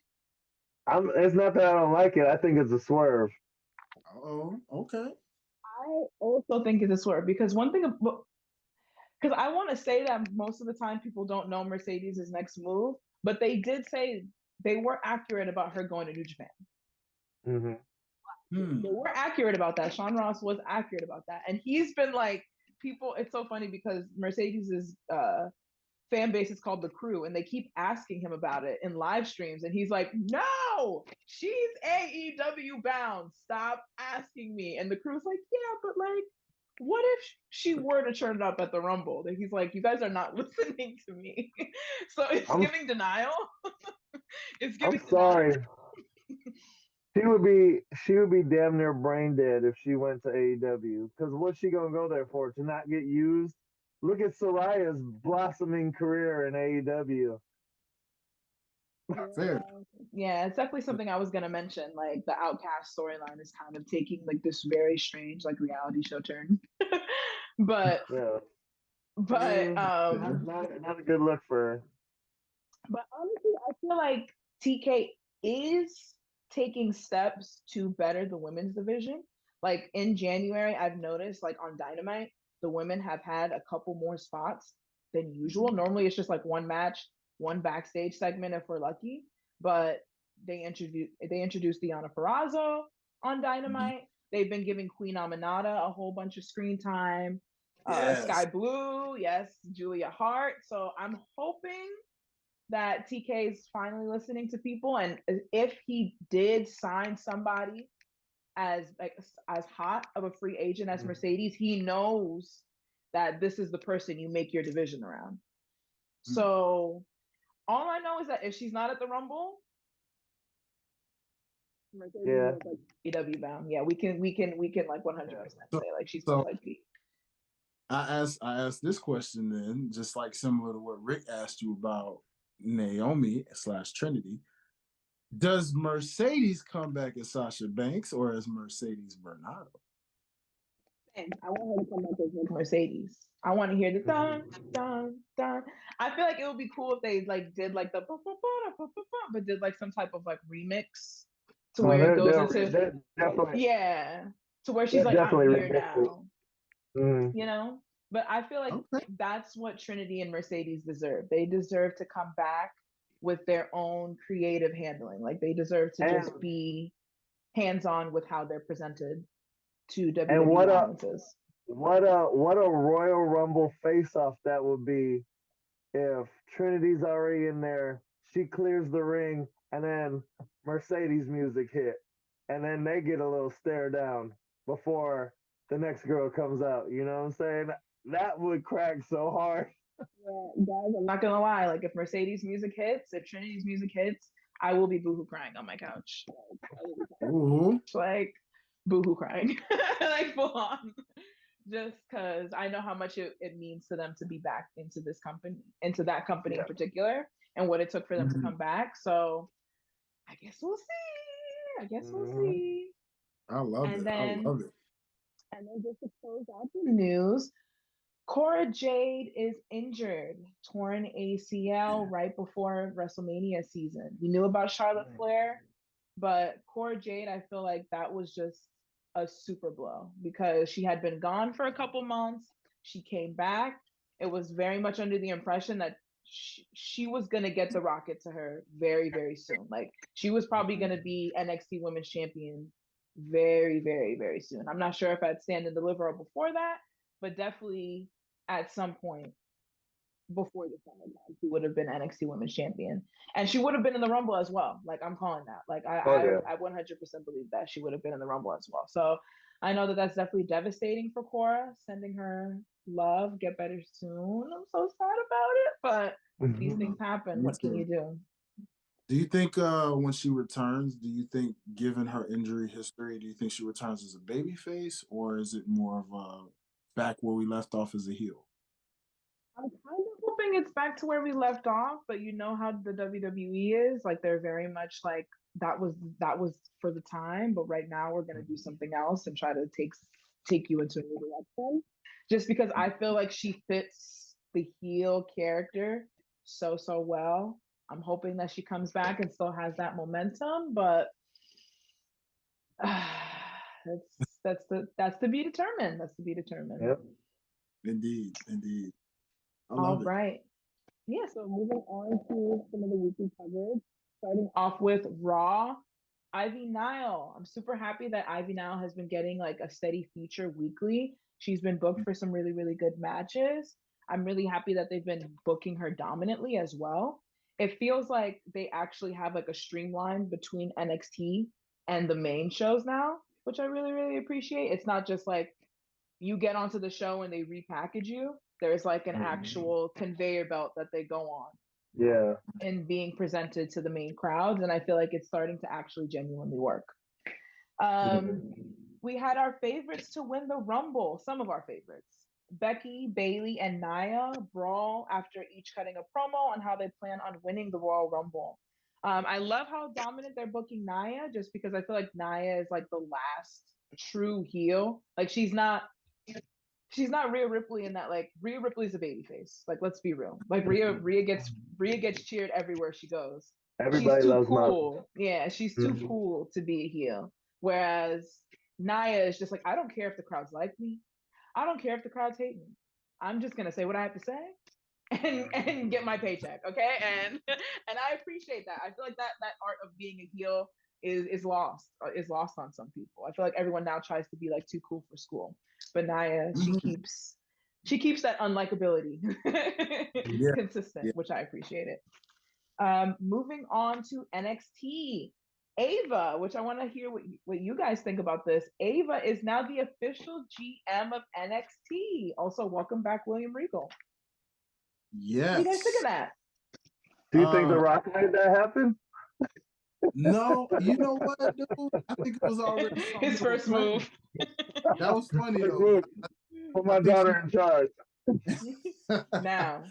It's not that I don't like it. I think it's a swerve. Oh, okay. I also think it's a swerve because one thing, because I want to say that most of the time people don't know Mercedes' next move, but they did say they were accurate about her going to New Japan. They were accurate about that. Sean Ross was accurate about that. And he's been like, people, it's so funny because Mercedes' fan base is called The Crew, and they keep asking him about it in live streams. And he's like, no, she's AEW bound. Stop asking me. And The Crew's like, yeah, but like, what if she were to turn it up at the Rumble? And he's like, you guys are not listening to me. So it's giving denial. It's giving I'm sorry. She would be damn near brain dead if she went to AEW. Because what's she gonna go there for? To not get used? Look at Soraya's blossoming career in AEW. Fair. Yeah, it's definitely something I was gonna mention. Like, the Outcast storyline is kind of taking like this very strange like reality show turn. but not a good look for her. But honestly, I feel like TK is taking steps to better the women's division. Like, in January, I've noticed like on Dynamite, the women have had a couple more spots than usual. Normally it's just like one match, one backstage segment if we're lucky. But they introduced Deonna Purrazzo on Dynamite. They've been giving Queen Aminata a whole bunch of screen time. Sky Blue, yes, Julia Hart. So I'm hoping that TK is finally listening to people, and if he did sign somebody as hot of a free agent as Mercedes, he knows that this is the person you make your division around. So all I know is that if she's not at the Rumble, Mercedes is like AEW bound. Yeah, we can like 100% say like she's so likely. I asked this question then, just like similar to what Rick asked you about Naomi / Trinity. Does Mercedes come back as Sasha Banks or as Mercedes Bernardo? I want her to come back as Mercedes. I want to hear the dun dun dun. I feel like it would be cool if they like did like the but did like some type of like remix to where it goes into to where she's like, I'm here now. You know? But I feel like that's what Trinity and Mercedes deserve. They deserve to come back with their own creative handling. Like, they deserve to just be hands-on with how they're presented to WWE audiences. What a Royal Rumble face-off that would be if Trinity's already in there, she clears the ring, and then Mercedes music hit, and then they get a little stare down before the next girl comes out. You know what I'm saying? That would crack so hard. Yeah, guys, I'm not gonna lie. Like, if Mercedes music hits, if Trinity's music hits, I will be boohoo crying on my couch. Like, boohoo crying, like full on. Just because I know how much it means to them to be back into this company, into that company in particular, and what it took for them to come back. So I guess we'll see. I love it. I love it. And then just to close out the news, Cora Jade is injured, torn ACL right before WrestleMania season. We knew about Charlotte Flair, but Cora Jade, I feel like that was just a super blow because she had been gone for a couple months. She came back. It was very much under the impression that she was going to get the rocket to her very, very soon. Like, she was probably going to be NXT Women's Champion very, very, very soon. I'm not sure if I'd Stand and Deliver before that, but definitely at some point before the summertime, she would have been NXT Women's Champion, and she would have been in the Rumble as well. Like, I'm calling that. Like, I 100% believe that she would have been in the Rumble as well. So I know that that's definitely devastating for Cora. Sending her love, get better soon. I'm so sad about it, but these things happen. What can you do? Do you think when she returns, do you think, given her injury history, do you think she returns as a babyface, or is it more of a back where we left off as a heel? I'm kind of hoping it's back to where we left off, but you know how the WWE is. Like, they're very much like, that was for the time, but right now we're gonna do something else and try to take you into a new direction. Just because I feel like she fits the heel character so well. I'm hoping that she comes back and still has that momentum, but that's to be determined. That's to be determined. Yep. Indeed. All right. Yeah, so moving on to some of the weekly coverage. Starting off with Raw, Ivy Nile. I'm super happy that Ivy Nile has been getting like a steady feature weekly. She's been booked for some really, really good matches. I'm really happy that they've been booking her dominantly as well. It feels like they actually have like a streamline between NXT and the main shows now, which I really, really appreciate. It's not just like you get onto the show and they repackage you. There's like an actual conveyor belt that they go on. Yeah. And being presented to the main crowds. And I feel like it's starting to actually genuinely work. We had our favorites to win the Rumble, some of our favorites. Becky, Bayley, and Nia brawl after each cutting a promo on how they plan on winning the Royal Rumble. I love how dominant they're booking Nia, just because I feel like Nia is like the last true heel. Like, she's not Rhea Ripley in that, like, Rhea Ripley's a babyface. Like, let's be real. Like, Rhea gets cheered everywhere she goes. Everybody she's too loves cool. Yeah, she's too cool to be a heel. Whereas Nia is just like, I don't care if the crowds like me. I don't care if the crowds hate me. I'm just gonna say what I have to say and get my paycheck, okay? And I appreciate that. I feel like that art of being a heel is lost on some people. I feel like everyone now tries to be like too cool for school, but Nia, she keeps that unlikability consistent, which I appreciate it. Moving on to NXT, Ava, which I want to hear what you guys think about this. Ava is now the official GM of NXT. Also, welcome back, William Regal. Yes. What do you guys think of that? Do you think The Rock made that happen? No, you know what, dude? I think it was already his first move. That was funny though. Put my daughter in charge. Now.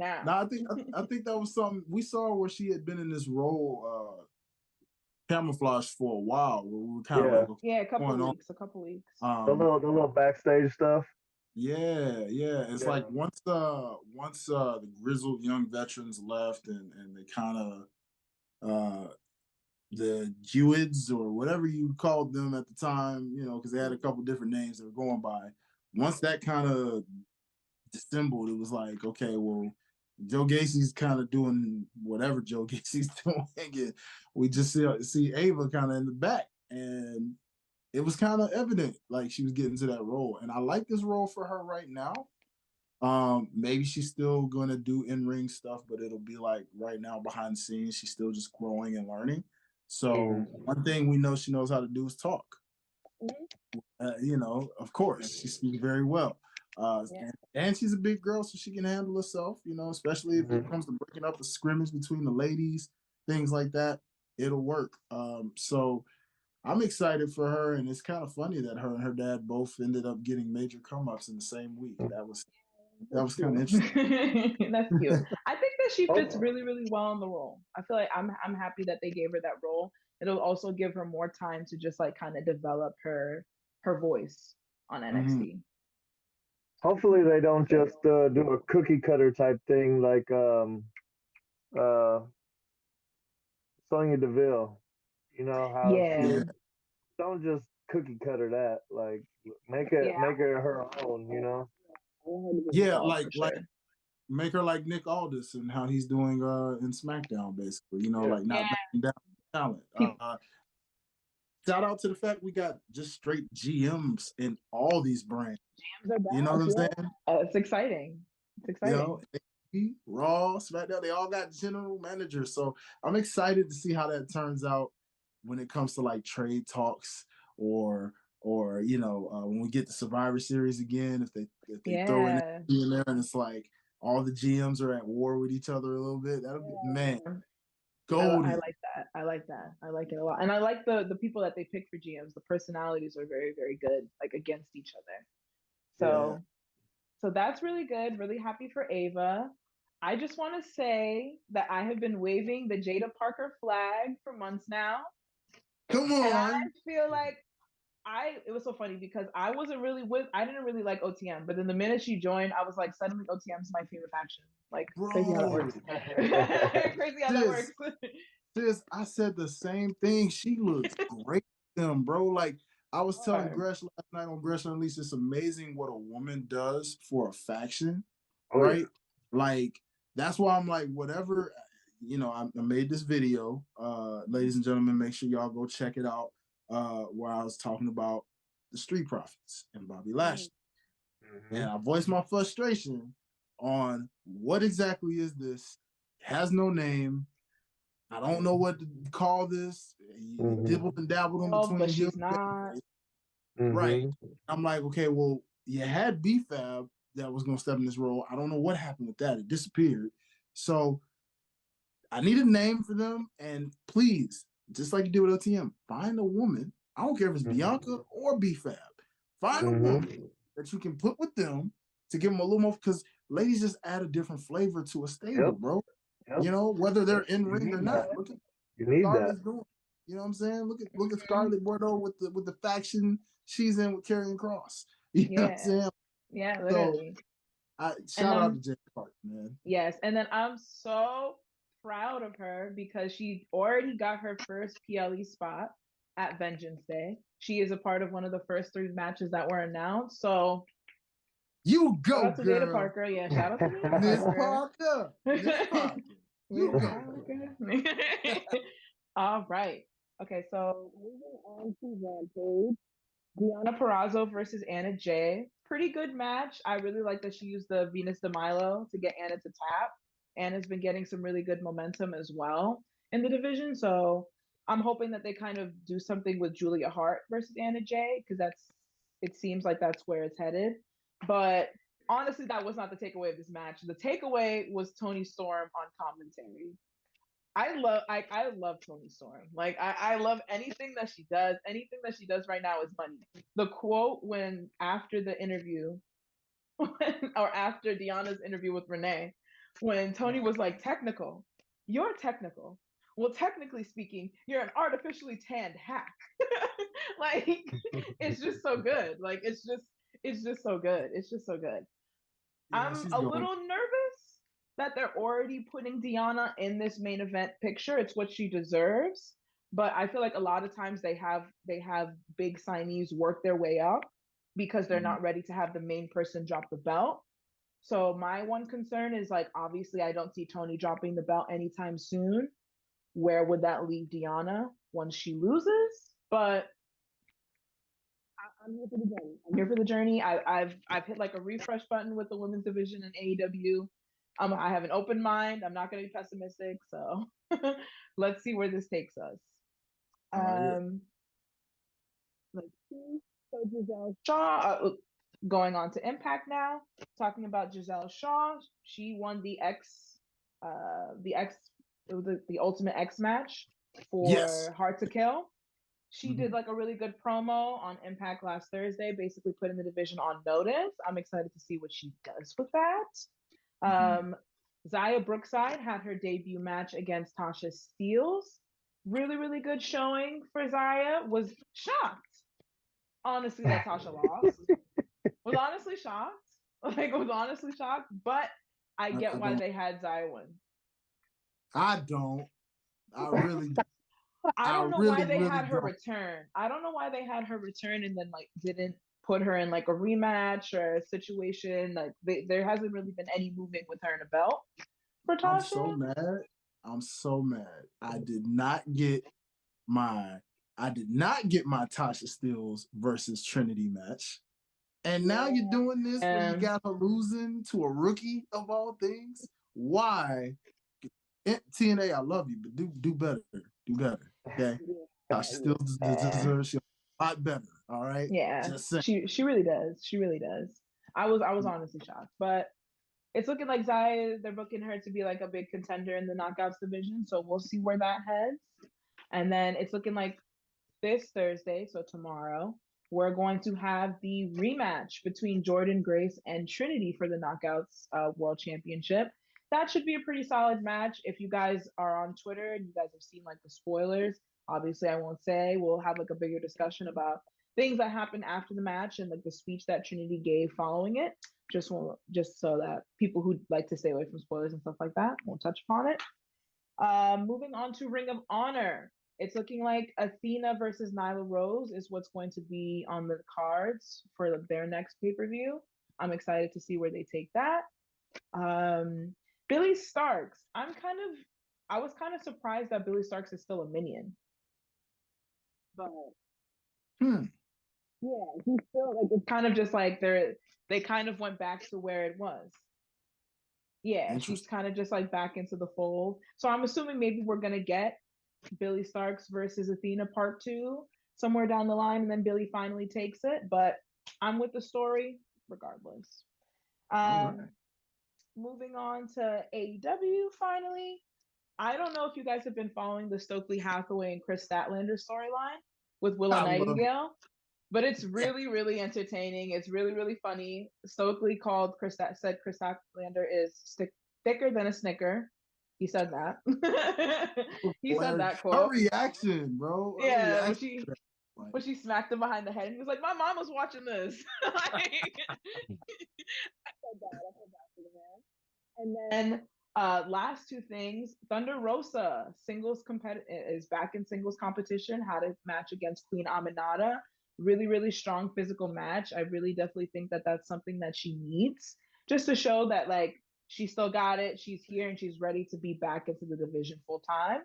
I think that was something we saw where she had been in this role camouflage for a while, where we were kind of like, okay, a couple weeks. The little backstage stuff. Yeah. It's like once the grizzled young veterans left and they kind of the Jewids or whatever you called them at the time, you know, because they had a couple different names they were going by. Once that kind of dissembled, it was like, okay, well, Joe Gacy's kind of doing whatever Joe Gacy's doing. And we just see Ava kind of in the back, and it was kind of evident like she was getting to that role. And I like this role for her right now. Maybe she's still gonna do in-ring stuff, but it'll be like right now behind the scenes, she's still just growing and learning. So one thing we know she knows how to do is talk. You know, of course, she speaks very well. And she's a big girl, so she can handle herself, you know, especially if it comes to breaking up a scrimmage between the ladies, things like that, it'll work. So I'm excited for her, and it's kind of funny that her and her dad both ended up getting major come-ups in the same week. That was kind of interesting. That's cute. I think that she fits really, really well in the role. I feel like I'm happy that they gave her that role. It'll also give her more time to just like kind of develop her voice on NXT. Hopefully they don't just do a cookie cutter type thing like Sonya Deville. You know how don't just cookie cutter that. Like make her her own, you know? Yeah, like make her like Nick Aldis and how he's doing in SmackDown, basically. You know, like not backing down talent. shout out to the fact we got just straight GMs in all these brands. GMs are back. You know what I'm saying? It's exciting. It's exciting. You know, Raw, SmackDown, they all got general managers. So I'm excited to see how that turns out when it comes to like trade talks or when we get the Survivor Series again, if they throw in there and it's like all the GMs are at war with each other a little bit. That'll be golden. I like that. I like it a lot. And I like the people that they pick for GMs. The personalities are very, very good, like against each other. So that's really good. Really happy for Ava. I just want to say that I have been waving the Jada Parker flag for months now. Come on. And I feel like it was so funny because I didn't really like OTM, but then the minute she joined, I was like, suddenly OTM is my favorite faction. Like, crazy how that works. Crazy how that works. Sis, I said the same thing. She looks great with them, bro. Like, I was telling Gresh last night on Gresh Unleashed, it's amazing what a woman does for a faction, right? Like, that's why I'm like, whatever, I made this video. Ladies and gentlemen, make sure y'all go check it out. Where I was talking about the Street Profits and Bobby Lashley. Mm-hmm. And I voiced my frustration on what exactly is this. It has no name. I don't know what to call this. You dibbled and dabbled in between. But she's not. Right. I'm like, okay, well, you had B-Fab that was going to step in this role. I don't know what happened with that. It disappeared. So I need a name for them. And please, just like you did with OTM, find a woman. I don't care if it's Bianca or B-Fab. Find a woman that you can put with them to give them a little more, because ladies just add a different flavor to a stable, bro. Yep. Whether they're in ring or not. Look at Scarlett's doing. You know what I'm saying? Look at Scarlett Bordeaux with the faction she's in with Karrion Kross. You know what I'm saying? Yeah, literally. So, shout out to Jay Park, man. Yes, and then I'm so proud of her because she already got her first PLE spot at Vengeance Day. She is a part of one of the first 3 matches that were announced. So you go, shout out to Jada Parker. Yeah, shout out to Miss Parker. Miss Parker. You go. All right. Okay, so moving on to Rampage. Deonna Purrazzo versus Anna Jay. Pretty good match. I really like that she used the Venus de Milo to get Anna to tap. Anna's been getting some really good momentum as well in the division. So I'm hoping that they kind of do something with Julia Hart versus Anna Jay, because it seems like that's where it's headed. But honestly, that was not the takeaway of this match. The takeaway was Toni Storm on commentary. I love Toni Storm. Like, I love anything that she does. Anything that she does right now is money. The quote when after the interview, or after Deanna's interview with Renee, when Toni was like, technical, you're technical. Well, technically speaking, you're an artificially tanned hack. Like, it's just so good. Like, it's just so good. It's just so good. Yeah, I'm a little nervous that they're already putting Deonna in this main event picture. It's what she deserves. But I feel like a lot of times they have big signees work their way up because they're not ready to have the main person drop the belt. So my one concern is, like, obviously I don't see Toni dropping the belt anytime soon. Where would that leave Deonna once she loses? But I'm here for the journey. I'm here for the journey. I've hit like a refresh button with the women's division in AEW. I have an open mind. I'm not going to be pessimistic. So let's see where this takes us. Let's see. So Giselle Shaw, going on to Impact now. Talking about Giselle Shaw, she won the Ultimate X match for Hard to Kill. She did like a really good promo on Impact last Thursday, basically putting the division on notice. I'm excited to see what she does with that. Xia Brookside had her debut match against Tasha Steelz. Really, really good showing for Xia. Was shocked, honestly, that Tasha lost. Was honestly shocked. Was honestly shocked, but I get why they had Xia win. I don't. I really don't. I don't know why they had her return. I don't know why they had her return and then like didn't put her in like a rematch or a situation. Like there hasn't really been any movement with her in a belt for Tasha. I'm so mad. I did not get my I did not get my Tasha Steelz versus Trinity match. And now you're doing this where you got her losing to a rookie of all things. Why? TNA, I love you, but do better. Do better. Okay. Tasha Steelz deserves a lot better. All right. Yeah. She really does. She really does. I was honestly shocked. But it's looking like Zaya, they're booking her to be like a big contender in the knockouts division. So we'll see where that heads. And then it's looking like this Thursday, so tomorrow, we're going to have the rematch between Jordynne Grace and Trinity for the Knockouts World Championship. That should be a pretty solid match. If you guys are on Twitter and you guys have seen like the spoilers, obviously I won't say. We'll have like a bigger discussion about things that happened after the match and like the speech that Trinity gave following it. Just so that people who like to stay away from spoilers and stuff like that won't touch upon it. Moving on to Ring of Honor. It's looking like Athena versus Nyla Rose is what's going to be on the cards for their next pay-per-view. I'm excited to see where they take that. Billy Starks. I was kind of surprised that Billy Starks is still a minion. But yeah, he's still like, it's kind of just like they kind of went back to where it was. Yeah, she's kind of just like back into the fold. So I'm assuming maybe we're gonna get Billy Starks versus Athena part 2 somewhere down the line, and then Billy finally takes it. But I'm with the story regardless. Moving on to AEW finally. I don't know if you guys have been following the Stokely Hathaway and Chris Statlander storyline with Willow Nightingale, but it's really, really entertaining. It's really, really funny. Stokely said Chris Statlander is thicker than a Snicker. He said that. He said that quote. Her reaction, bro. Yeah, when she smacked him behind the head, and he was like, "My mom was watching this." I felt bad for the man. And then last 2 things, Thunder Rosa is back in singles competition. Had a match against Queen Aminata. Really, really strong physical match. I really definitely think that that's something that she needs, just to show that like she still got it. She's here and she's ready to be back into the division full time.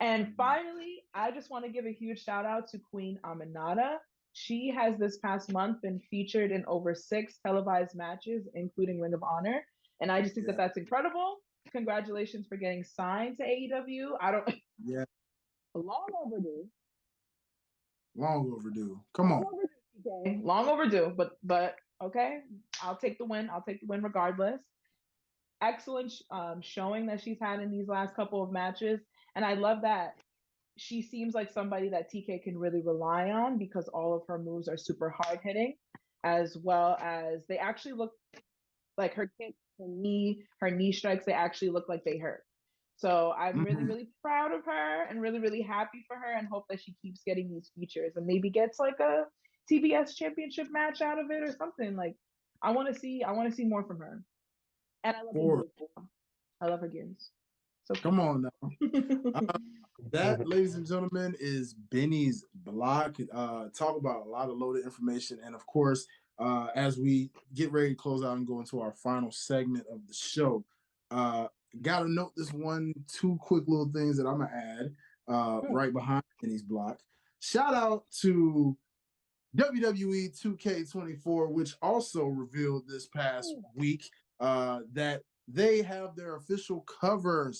And finally, I just want to give a huge shout out to Queen Aminata. She has this past month been featured in over 6 televised matches, including Ring of Honor. And I just think that that's incredible. Congratulations for getting signed to AEW. Yeah. Long overdue. Long overdue. Come on. Long overdue, but okay. I'll take the win. I'll take the win regardless. Excellent showing that she's had in these last couple of matches. And I love that she seems like somebody that TK can really rely on, because all of her moves are super hard hitting, as well as they actually look like her kicks, her knee strikes, they actually look like they hurt. So I'm really, really proud of her and really, really happy for her, and hope that she keeps getting these features and maybe gets like a TBS championship match out of it or something. Like I want to see more from her. And I love her gears. I love her gears. So come on now. That, ladies and gentlemen, is Benny's block. Talk about a lot of loaded information. And of course, as we get ready to close out and go into our final segment of the show, gotta note this 2 quick little things that I'm gonna add right behind Benny's block. Shout out to WWE 2K24, which also revealed this past week that they have their official cover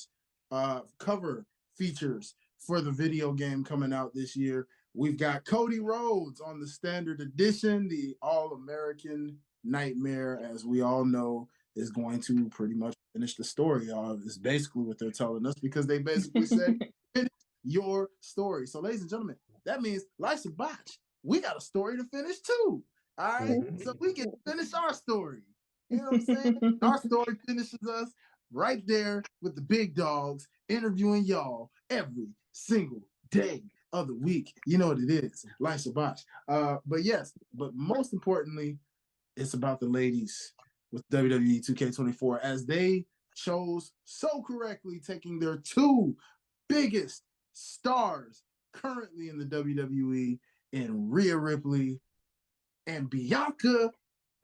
features for the video game coming out this year. We've got Cody Rhodes on the standard edition, the All-American Nightmare, as we all know, is going to pretty much finish the story. Is basically what they're telling us, because they basically said, finish your story. So, ladies and gentlemen, that means life's a botch. We got a story to finish too. All right. So we can finish our story. You know what I'm saying? Our story finishes us right there with the big dogs interviewing y'all every single day of the week. You know what it is. Life's a botch. But most importantly, it's about the ladies with WWE 2K24, as they chose so correctly, taking their 2 biggest stars currently in the WWE in Rhea Ripley and Bianca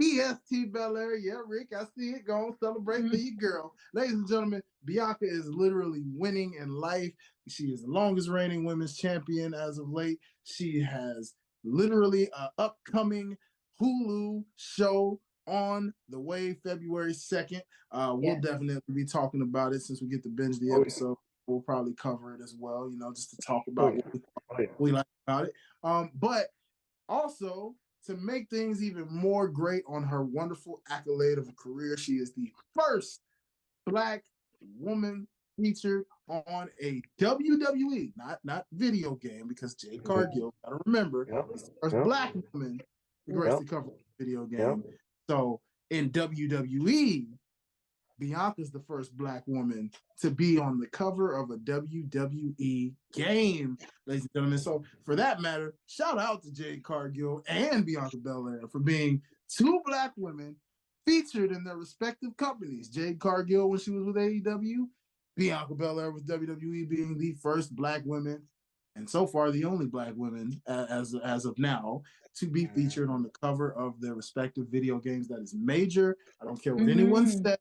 EST Belair. Yeah, Rick, I see it. Go on, celebrate for your girl. Ladies and gentlemen, Bianca is literally winning in life. She is the longest reigning women's champion as of late. She has literally an upcoming Hulu show on the way February 2nd. We'll definitely be talking about it since we get to binge the episode. We'll probably cover it as well, just to talk about what we like about it. But also, to make things even more great on her wonderful accolade of a career, she is the first Black woman featured on a WWE, not video game, because Jade Cargill, gotta remember, is the first Black woman to grace the cover of a video game. So in WWE, Bianca's the first Black woman to be on the cover of a WWE game, ladies and gentlemen. So for that matter, shout out to Jade Cargill and Bianca Belair for being two Black women featured in their respective companies. Jade Cargill when she was with AEW, Bianca Belair with WWE, being the first Black women, and so far the only Black women as of now to be featured on the cover of their respective video games. That is major. I don't care what anyone says.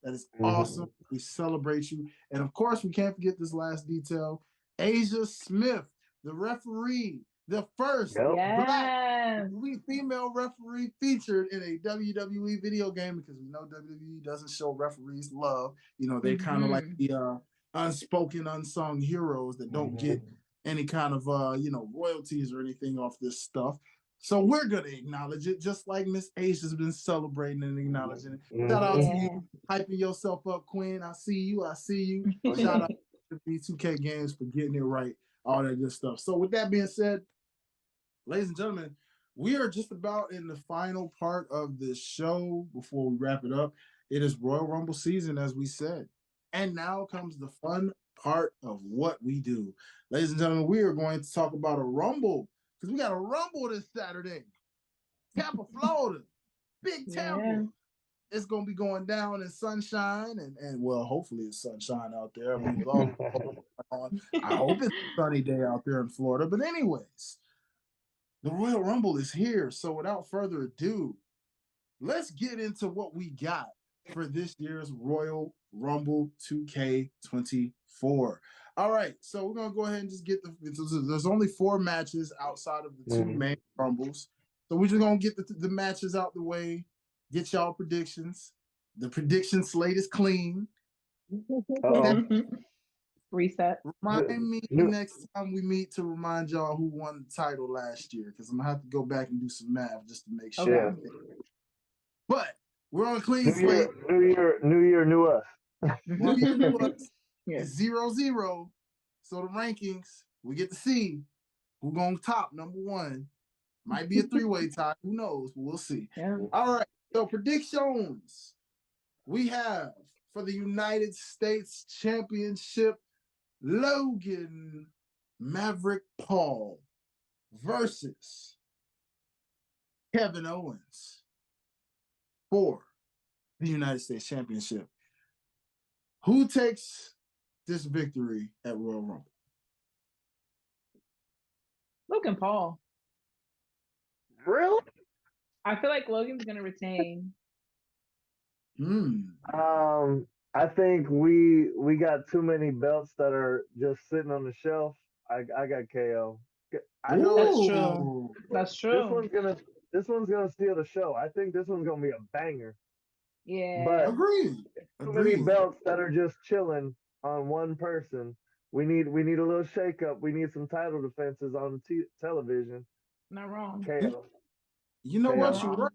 That is awesome. We celebrate you. And of course, we can't forget this last detail. Asia Smith, the referee, the first Black female referee featured in a WWE video game, because we know WWE doesn't show referees love. They kind of like the unspoken, unsung heroes that don't get any kind of royalties or anything off this stuff. So we're gonna acknowledge it, just like Miss Asia's been celebrating and acknowledging it. Shout out to you, hyping yourself up, Queen. I see you. Shout out to B2K Games for getting it right, all that good stuff. So with that being said, ladies and gentlemen, we are just about in the final part of this show before we wrap it up. It is Royal Rumble season, as we said. And now comes the fun part of what we do. Ladies and gentlemen, we are going to talk about a Rumble, because we got a Rumble this Saturday. Tampa, Florida. Big Tampa. Yeah. It's going to be going down in sunshine, and well, hopefully it's sunshine out there. I mean, with all I hope it's a sunny day out there in Florida. But anyways, the Royal Rumble is here. So without further ado, let's get into what we got for this year's Royal Rumble 2K24. All right, so we're going to go ahead and just get there's only 4 matches outside of the 2 main Rumbles. So we're just going to get the matches out the way, get y'all predictions. The prediction slate is clean. Reset. Remind me next time we meet to remind y'all who won the title last year, because I'm going to have to go back and do some math just to make sure. Okay. But we're on a clean slate. New year, new us. New year, new us. It's 0-0. So the rankings, we get to see who's going to top number 1. Might be a 3-way tie. Who knows? But we'll see. Yeah. All right. So predictions. We have for the United States Championship, Logan Maverick Paul versus Kevin Owens for the United States Championship. Who takes this victory at Royal Rumble? Logan Paul. Really? I feel like Logan's gonna retain. I think we got too many belts that are just sitting on the shelf. I got KO. I know that's true. That's true. This one's gonna steal the show. I think this one's gonna be a banger. Yeah. But agreed. Too many belts that are just chilling on one person. We need a little shakeup. We need some title defenses on television. Not wrong. KO. You know what? You're right.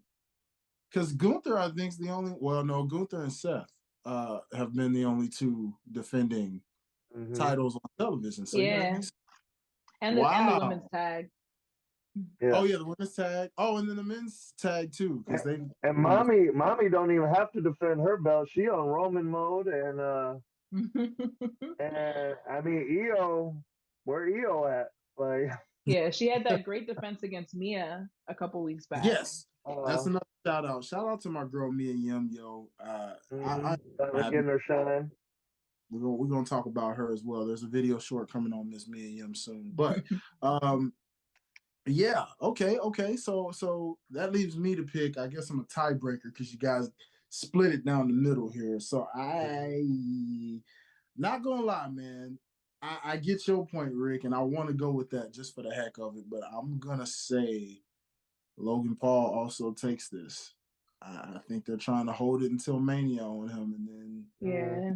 Because Gunther, I think, is the only. Well, no, Gunther and Seth have been the only 2 defending titles on television. So yeah. And the women's tag. Yeah. Oh yeah, the women's tag. Oh, and then the men's tag too, because they and mommy don't even have to defend her belt. She on Roman mode, and and I mean Io, where Io at? Like, yeah, she had that great defense against Mia a couple weeks back. Yes, that's another shout out. Shout out to my girl Mia Yim, yo. I'm getting her shine. We're gonna talk about her as well. There's a video short coming on Miss Mia Yim soon, but Yeah. Okay. So that leaves me to pick. I guess I'm a tiebreaker because you guys split it down the middle here. So not gonna lie, man. I get your point, Rick, and I want to go with that just for the heck of it. But I'm gonna say Logan Paul also takes this. I think they're trying to hold it until Mania on him, and then yeah,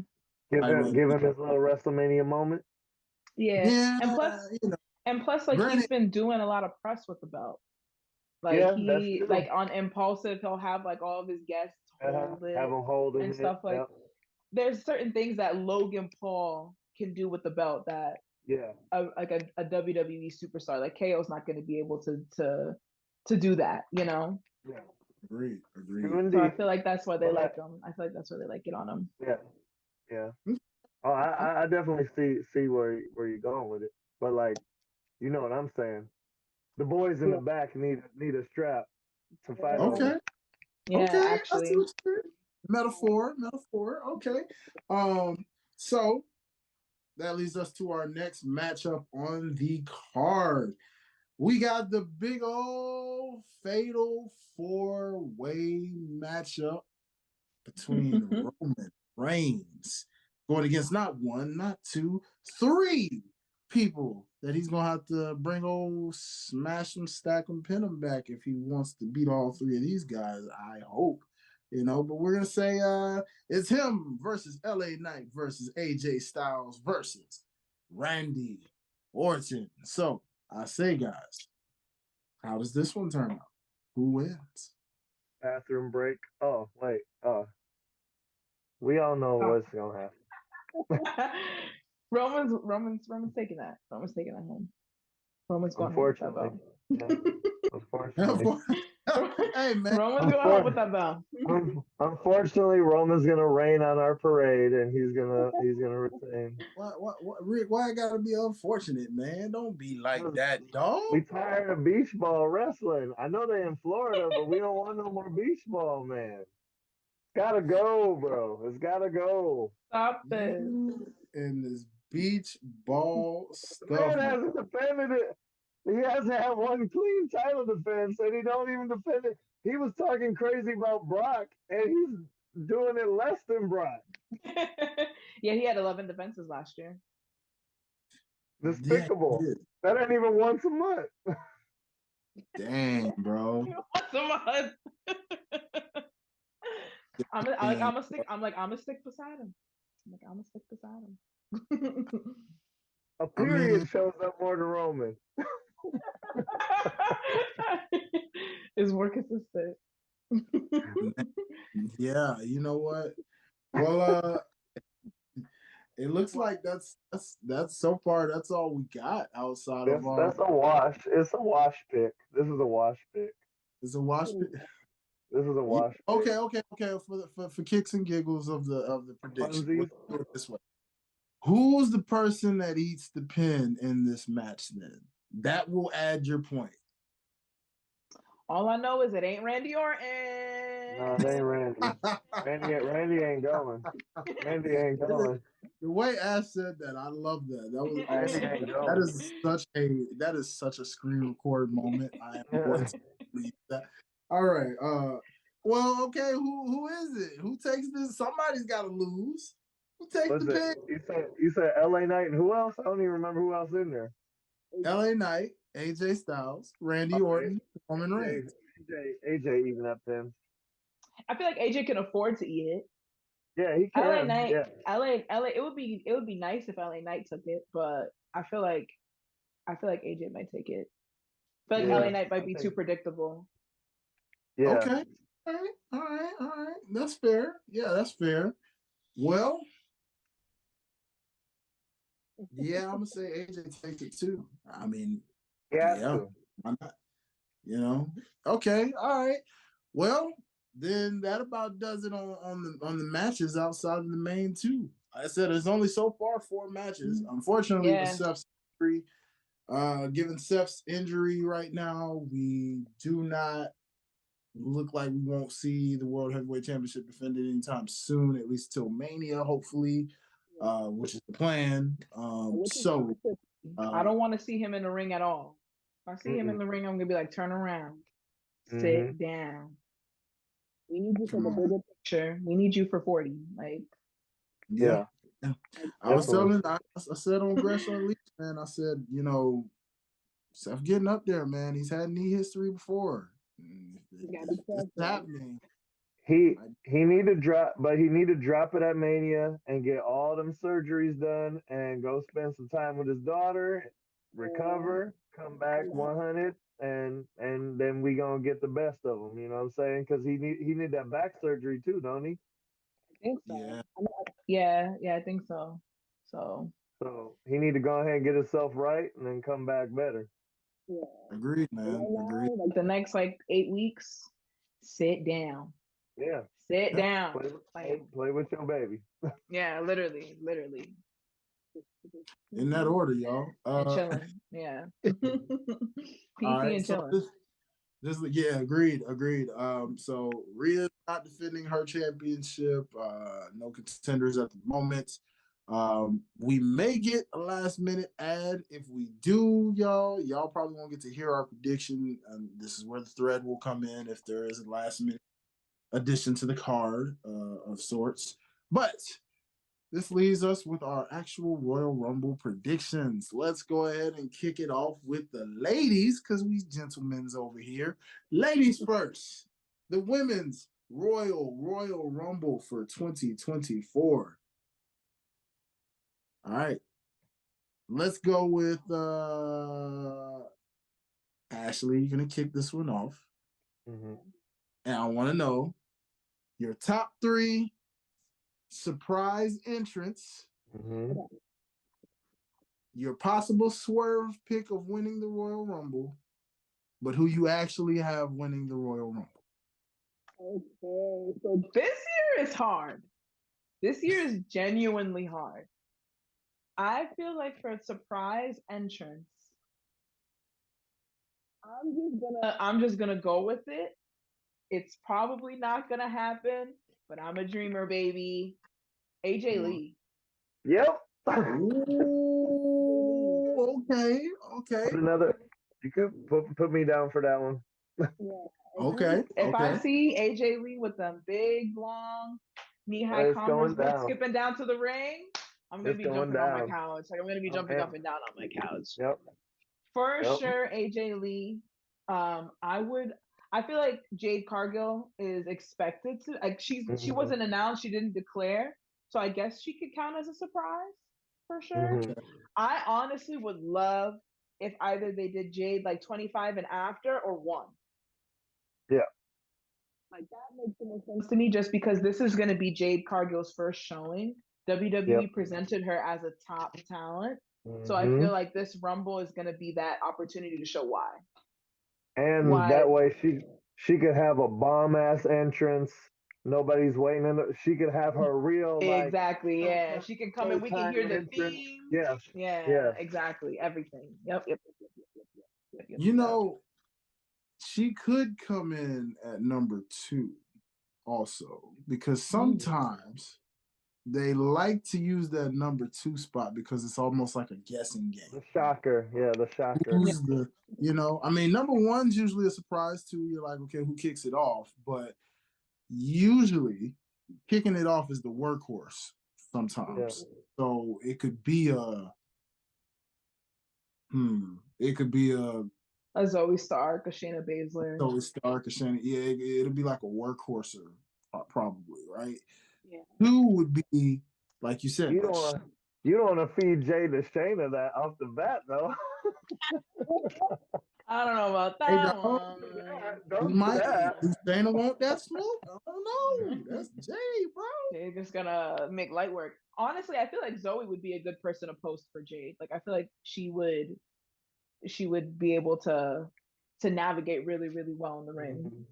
give him his little WrestleMania moment. Yeah, and plus, like granted, he's been doing a lot of press with the belt. Like he, like on Impulsive, he'll have like all of his guests hold it, have him hold it and stuff like. Yep. There's certain things that Logan Paul can do with the belt that like a WWE superstar like KO's not going to be able to do that, you know. Yeah, agreed. So I feel like that's why they like him. I feel like that's why they like it on him. Yeah. Oh, I definitely see where you're going with it, but like, you know what I'm saying. The boys in the back need a strap to fight. Okay. Yeah, okay. Actually. Metaphor. Okay. So that leads us to our next matchup on the card. We got the big old fatal 4-way matchup between Roman Reigns going against not one, not two, three people that he's gonna have to bring old smash them, stack them, pin them back if he wants to beat all three of these guys. I hope, but we're gonna say it's him versus LA Knight versus AJ Styles versus Randy Orton. So I say, guys, how does this one turn out? Who wins? Bathroom break. Oh wait. We all know what's gonna happen. Roman's taking that. Roman's taking that home. Roman's going home with that belt. Unfortunately. Hey man, Roman's going home with that belt. Unfortunately, Roman's gonna rain on our parade, and he's gonna retain. What, Rick? Why I gotta be unfortunate, man? Don't be like that, dog. We tired of beach ball wrestling. I know they're in Florida, but we don't want no more beach ball, man. Gotta go, bro. It's gotta go. Stop this. And this beach ball stuff. Man hasn't defended it. He hasn't had one clean title defense, and he don't even defend it. He was talking crazy about Brock, and he's doing it less than Brock. Yeah, he had 11 defenses last year. Despicable. Yeah, that ain't even once a month. Dang, bro. Once a month. I'm gonna stick beside him. I'm gonna stick beside him. A period shows up more than Roman. Is more consistent. Yeah, you know what? Well, it looks like that's so far. That's all we got outside of our. That's a wash. It's a wash pick. This is a wash pick. It's a wash pick. This is a wash. Okay. For kicks and giggles of the prediction, we'll do it this way. Who's the person that eats the pin in this match? Then that will add your point. All I know is it ain't Randy Orton. No, it ain't Randy. Randy ain't going. Randy ain't going. The way Ash said that, I love that. That was awesome. That is such a screen record moment. I am going to believe that. All right. Well, okay. Who is it? Who takes this? Somebody's got to lose. Who takes the pin? You said LA Knight and who else? I don't even remember who else in there. LA Knight, AJ Styles, Randy Orton, Roman Reigns. AJ eating that pin. I feel like AJ can afford to eat it. Yeah, he can. LA Knight, LA. It would be nice if LA Knight took it, but I feel like AJ might take it. I feel like LA Knight might be too predictable. Yeah. Okay. All right. That's fair. Yeah, that's fair. Well, yeah, I'm gonna say AJ takes it too. I mean, yeah, why not? Okay, all right. Well, then that about does it on the matches outside of the main two. Like I said, there's only so far 4 matches. Unfortunately, with Seth's injury, given Seth's injury right now, we do not look like we won't see the World Heavyweight Championship defended anytime soon, at least till Mania, hopefully. Which is the plan. I don't want to see him in the ring at all. If I see him in the ring, I'm gonna be like, turn around, sit down. We need you for the bigger picture. We need you for 40. Like, yeah. I was telling, I said on Gresh Unleashed, man. I said, you know, Seth getting up there, man. He's had knee history before. It's happening. He need to drop, but he need to drop it at Mania and get all them surgeries done and go spend some time with his daughter, recover, come back 100, and then we gonna get the best of him. You know what I'm saying? Because he need that back surgery too, don't he? I think so. Yeah, I think so. So he need to go ahead and get himself right and then come back better. Yeah. Agreed, man. Agreed. Like the next 8 weeks, sit down. Yeah. Sit down. Play with your baby. Yeah, literally. In that order, y'all. And chilling. Yeah. PC and chilling. Agreed. So Rhea's not defending her championship. No contenders at the moment. We may get a last minute ad. If we do, y'all probably won't get to hear our prediction. This is where the thread will come in if there is a last minute addition to the card of sorts. But this leaves us with our actual Royal Rumble predictions. Let's go ahead and kick it off with the ladies, because we gentlemen's over here. Ladies first. The women's Royal Rumble for 2024. All right. Let's go with Ashley. You're going to kick this one off. And I want to know your top 3 surprise entrants, your possible swerve pick of winning the Royal Rumble, but who you actually have winning the Royal Rumble. Okay, so this year is hard. This year is genuinely hard. I feel like for a surprise entrance, I'm just gonna go with it. It's probably not gonna happen, but I'm a dreamer, baby. AJ Lee. Yep. Ooh, okay. You could put me down for that one. Okay. If I see AJ Lee with them big, long, knee-high Converse skipping down to the ring, I'm gonna be jumping on my couch. Like, I'm gonna be jumping up and down on my couch. Yep. For sure, AJ Lee. I feel like Jade Cargill is expected to, like, she wasn't announced, she didn't declare, so I guess she could count as a surprise for sure. I honestly would love if either they did Jade 25 and after or 1. Yeah. Like, that makes the most sense to me, just because this is going to be Jade Cargill's first showing. WWE presented her as a top talent, so I feel like this Rumble is going to be that opportunity to show why. And that way she could have a bomb ass entrance. Nobody's waiting. She could have her real exactly. Yeah, she can come and we can hear the theme. Yeah, exactly. Everything. Yep. You know, she could come in at number 2 also, because sometimes they like to use that number 2 spot because it's almost like a guessing game. The shocker. Yeah, the shocker. Who's I mean, number 1's usually a surprise too. You're like, okay, who kicks it off? But usually kicking it off is the workhorse sometimes. So it could be a Zoe Stark, a Shayna Baszler. It'll be like a workhorser, probably, right? Yeah. 2 would be, like you said. You don't want to feed Jay to Shayna that off the bat, though. I don't know about that one. Do Shayna want that smoke? I don't know. That's Jay, bro. They're just gonna make light work. Honestly, I feel like Zoe would be a good person to post for Jade. Like, I feel like she would be able to navigate really, really well in the ring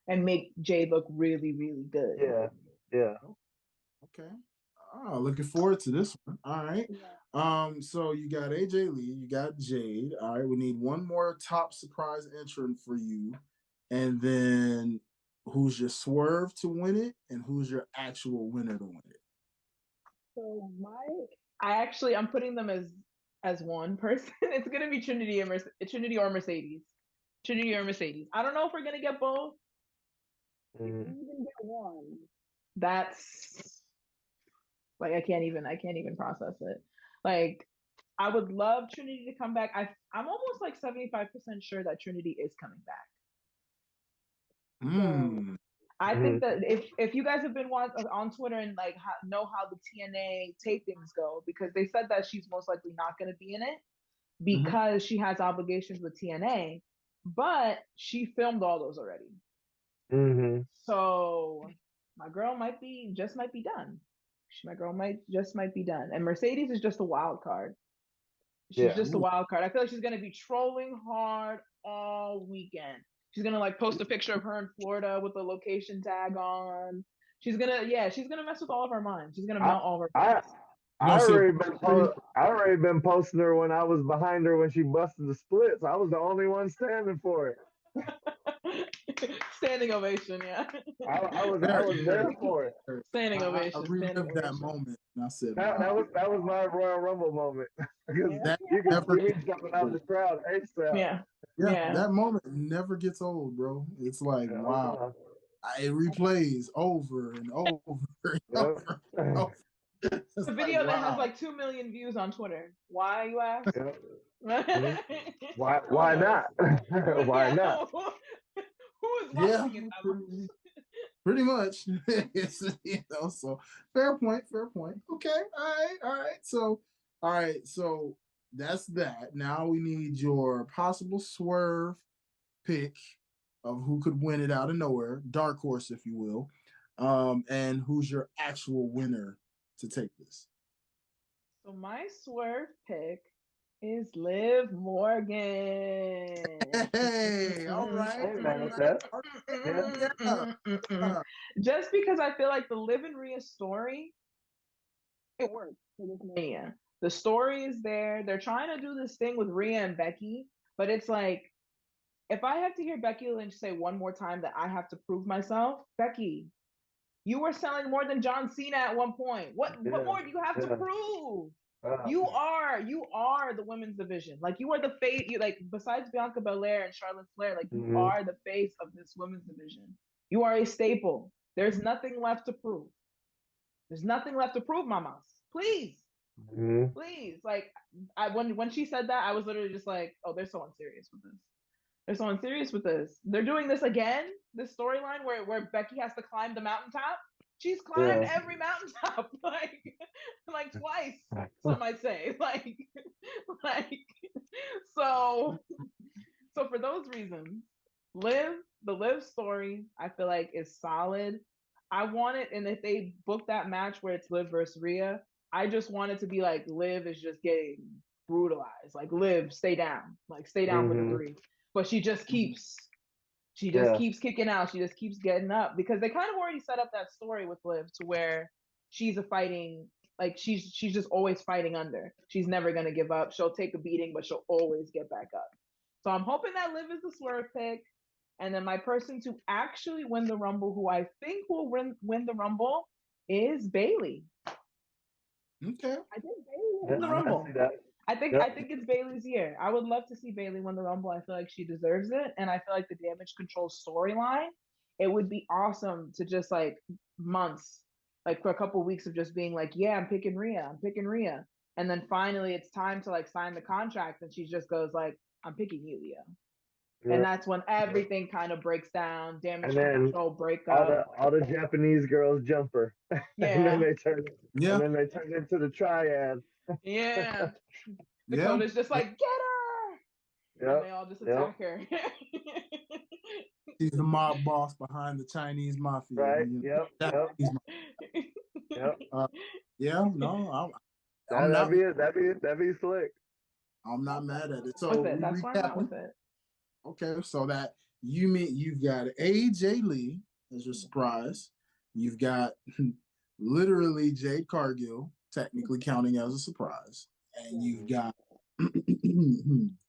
and make Jade look really, really good. Yeah. Okay. Oh, looking forward to this one. All right. So you got AJ Lee, you got Jade. All right, we need one more top surprise entrant for you. And then who's your swerve to win it, and who's your actual winner to win it? So I'm putting them as as one person, it's gonna be Trinity or Mercedes. Trinity or Mercedes. I don't know if we're gonna get both. Mm-hmm. Even get one. That's like I can't even process it. Like I would love Trinity to come back. I'm almost like 75% sure that Trinity is coming back. So I think that if you guys have been on Twitter and like know how the TNA tapings go, because they said that she's most likely not going to be in it because she has obligations with TNA, but she filmed all those already. So my girl might be done. Might be done. And Mercedes is just a wild card. She's just a wild card. I feel like she's gonna be trolling hard all weekend. She's gonna like post a picture of her in Florida with a location tag on. She's gonna mess with all of our minds. She's gonna melt all of our minds. I already been posting her when I was behind her when she busted the splits. I was the only one standing for it. Standing ovation, yeah. I was there for it. Standing ovation. I relived that moment, and I said, that was my Royal Rumble moment because you can see me jumping out the crowd ASAP. Yeah, that moment never gets old, bro. It's like wow, it replays over and over and over. And over. It's a video that has like 2 million views on Twitter. Why, you ask? Why not? Why not? Who is watching it? Pretty much. So fair point. Okay, all right. So that's that. Now we need your possible swerve pick of who could win it out of nowhere, dark horse, if you will, and who's your actual winner to take this. So my swerve pick is Liv Morgan. Hey, all right. Just because I feel like the Liv and Rhea story, it works for this Mania. The story is there. They're trying to do this thing with Rhea and Becky, but it's like, if I have to hear Becky Lynch say one more time that I have to prove myself, Becky, you were selling more than John Cena at one point. What more do you have to prove? You are the women's division. Like you are the face. Like besides Bianca Belair and Charlotte Flair, like you are the face of this women's division. You are a staple. There's nothing left to prove. There's nothing left to prove, mamas. Please, please. Like when she said that, I was literally just like, oh, they're so unserious with this. They're so unserious with this. They're doing this again. This storyline where Becky has to climb the mountaintop. She's climbed every mountaintop like twice. Some might say so for those reasons, the Liv story I feel like is solid. I want it, and if they book that match where it's Liv versus Rhea, I just want it to be like Liv is just getting brutalized. Like Liv, stay down. Like stay down for the 3. But she just keeps kicking out. She just keeps getting up because they kind of already set up that story with Liv to where she's she's just always fighting under. She's never going to give up. She'll take a beating, but she'll always get back up. So I'm hoping that Liv is the swerve pick. And then my person to actually win the Rumble, who I think will win the Rumble, is Bayley. Okay. I think Bayley will win the Rumble. I think it's Bayley's year. I would love to see Bayley win the Rumble. I feel like she deserves it, and I feel like the Damage Control storyline, it would be awesome to just like months, like for a couple of weeks of just being like, yeah, I'm picking Rhea, and then finally it's time to like sign the contract, and she just goes like, I'm picking you, Leah. Yeah. And that's when everything kind of breaks down. Damage Control break up. All the Japanese girls jumper. Yeah. And then they turn into the triad. Yeah. Dakota's just like, get her! Yep. And they all just attack her. She's the mob boss behind the Chinese mafia. Right, that'd be slick. I'm not mad at it. So that's why I'm not with it. Okay, so that you mean you've got AJ Lee as your surprise. You've got literally Jade Cargill, technically counting as a surprise. And you've got, if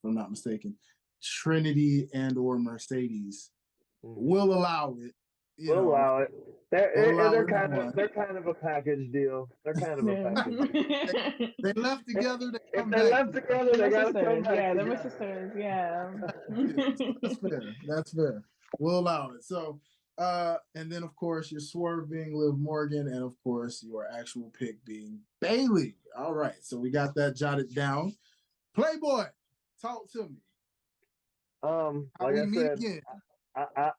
I'm not mistaken, Trinity and or Mercedes. We'll allow it You We'll know, allow it. we'll allow They're it kind one. of a package deal. They're kind of a package deal. They left together. They If come they back. left together, they gotta come back. Yeah, they're my together. sisters. Yeah. That's fair. That's fair. We'll allow it. So, and then of course your swerve being Liv Morgan, and of course your actual pick being Bailey. All right. So we got that jotted down. Playboy, talk to me. Like I said, again? I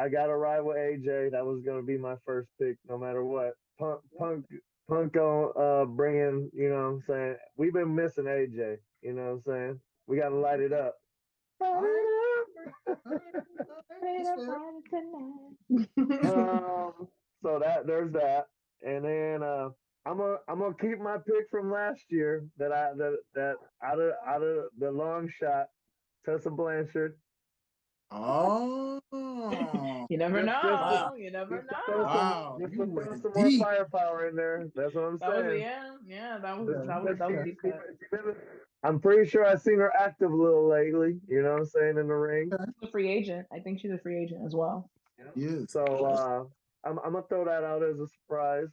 got to ride with AJ. That was gonna be my first pick, no matter what. Punk on bringing. You know what I'm saying? We've been missing AJ. You know what I'm saying? We gotta light it up. So there's that, and then I'm gonna keep my pick from last year that out of the long shot, Tessa Blanchard. Oh, you never know. Wow. You never Just know. Wow, Just you to throw went some deep. more firepower in there. That's what I'm saying. That was deep cut. I'm pretty sure I've seen her active a little lately. You know what I'm saying, in the ring. She's a free agent. I think she's a free agent as well. Yes. So I'm gonna throw that out as a surprise.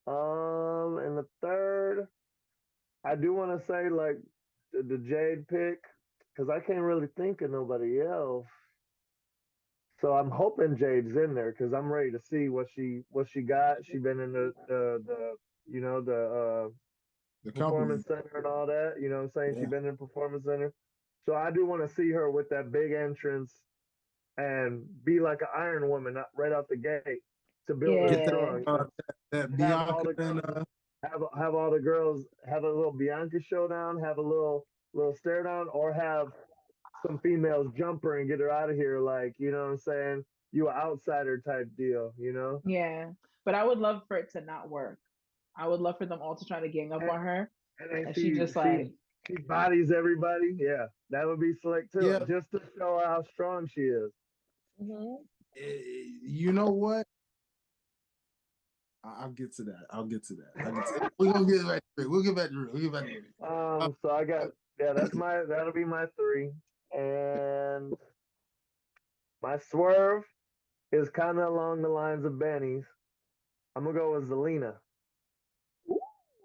And the third, I do want to say like the Jade pick, because I can't really think of nobody else. So I'm hoping Jade's in there because I'm ready to see what she got. She been in the you know the performance center and all that. You know what I'm saying? Yeah. She been in the performance center. So I do want to see her with that big entrance and be like an Iron Woman right out the gate to build her strong. That Bianca have all the girls have a little Bianca showdown, have a little stare down, or have some females jump her and get her out of here. Like, you know what I'm saying? You an outsider type deal, you know? Yeah, but I would love for it to not work. I would love for them all to try to gang up on her, and she just like she bodies everybody. Yeah, that would be slick too. Yeah. Just to show how strong she is. Mm-hmm. You know what? I'll get to that. We're gonna get back to it. We'll get back to it. So I got that'll be my three, and my swerve is kind of along the lines of Benny's. I'm gonna go with Zelina.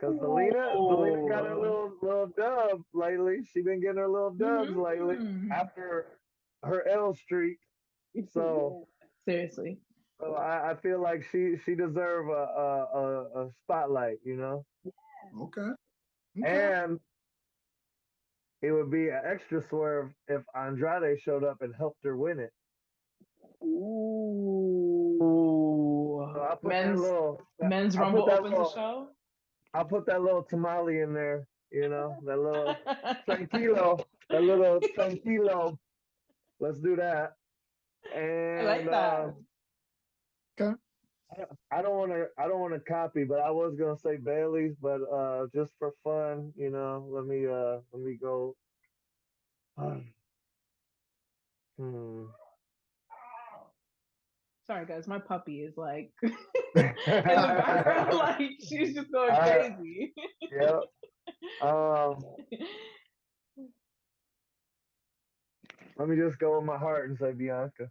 Because Zelina got her little dub lately. She been getting her little dubs lately after her L streak. So seriously. So I feel like she deserve a spotlight, you know. Okay. And it would be an extra swerve if Andrade showed up and helped her win it. Ooh. So I put men's Rumble opens the show. I'll put that little tamale in there, you know, that little tranquilo. Let's do that. And I like that. Okay. I don't want to copy, but I was gonna say Bailey's, but just for fun, you know, let me go. Sorry guys, my puppy is like in the background, like she's just going crazy. Yeah. Let me just go with my heart and say Bianca.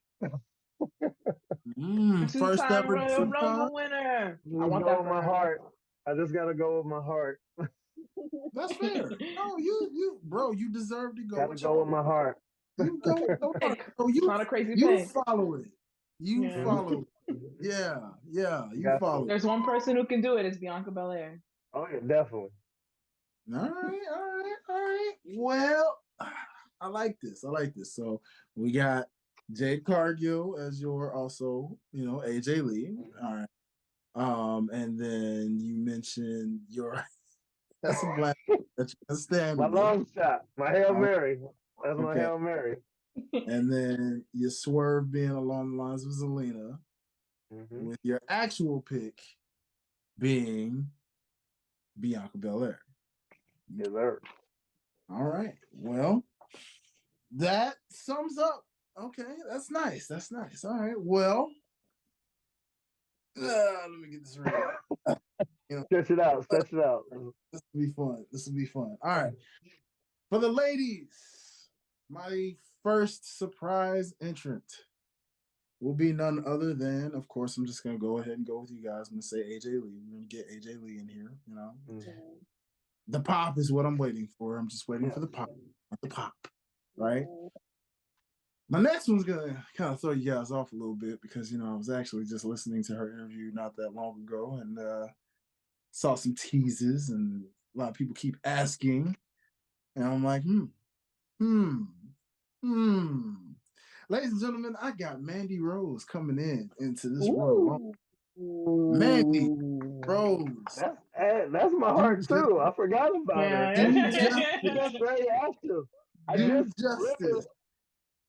First ever Royal Rumble winner. I want that with my heart. I just gotta go with my heart. That's fair. No, you bro, you deserve to go. Gotta go with my heart. You go with your heart. So it's not a crazy you pick. Follow it. You follow it. Yeah, you follow it. There's one person who can do it. It's Bianca Belair. Oh yeah, definitely. All right. Well, I like this. So we got Jade Cargill as your also, you know, AJ Lee. All right. And then you mentioned your that's a black that you understand. My long shot. My Hail Mary. That's my Hail Mary. And then your swerve being along the lines of Zelina, with your actual pick being Bianca Belair. Yes, sir. All right. Well, that sums up. Okay, that's nice. All right. Well, let me get this right. You know, stretch it out. This will be fun. All right. For the ladies, my first surprise entrant will be none other than, of course, I'm just gonna go ahead and go with you guys. I'm gonna say AJ Lee. We're gonna get AJ Lee in here. You know, the pop is what I'm waiting for. I'm just waiting for the pop. The pop, right? My next one's gonna kind of throw you guys off a little bit because I was actually just listening to her interview not that long ago and saw some teases, and a lot of people keep asking, and I'm like, Ladies and gentlemen, I got Mandy Rose coming into this world. Mandy Rose. That's my heart too. I forgot about her. That's very active. Justice.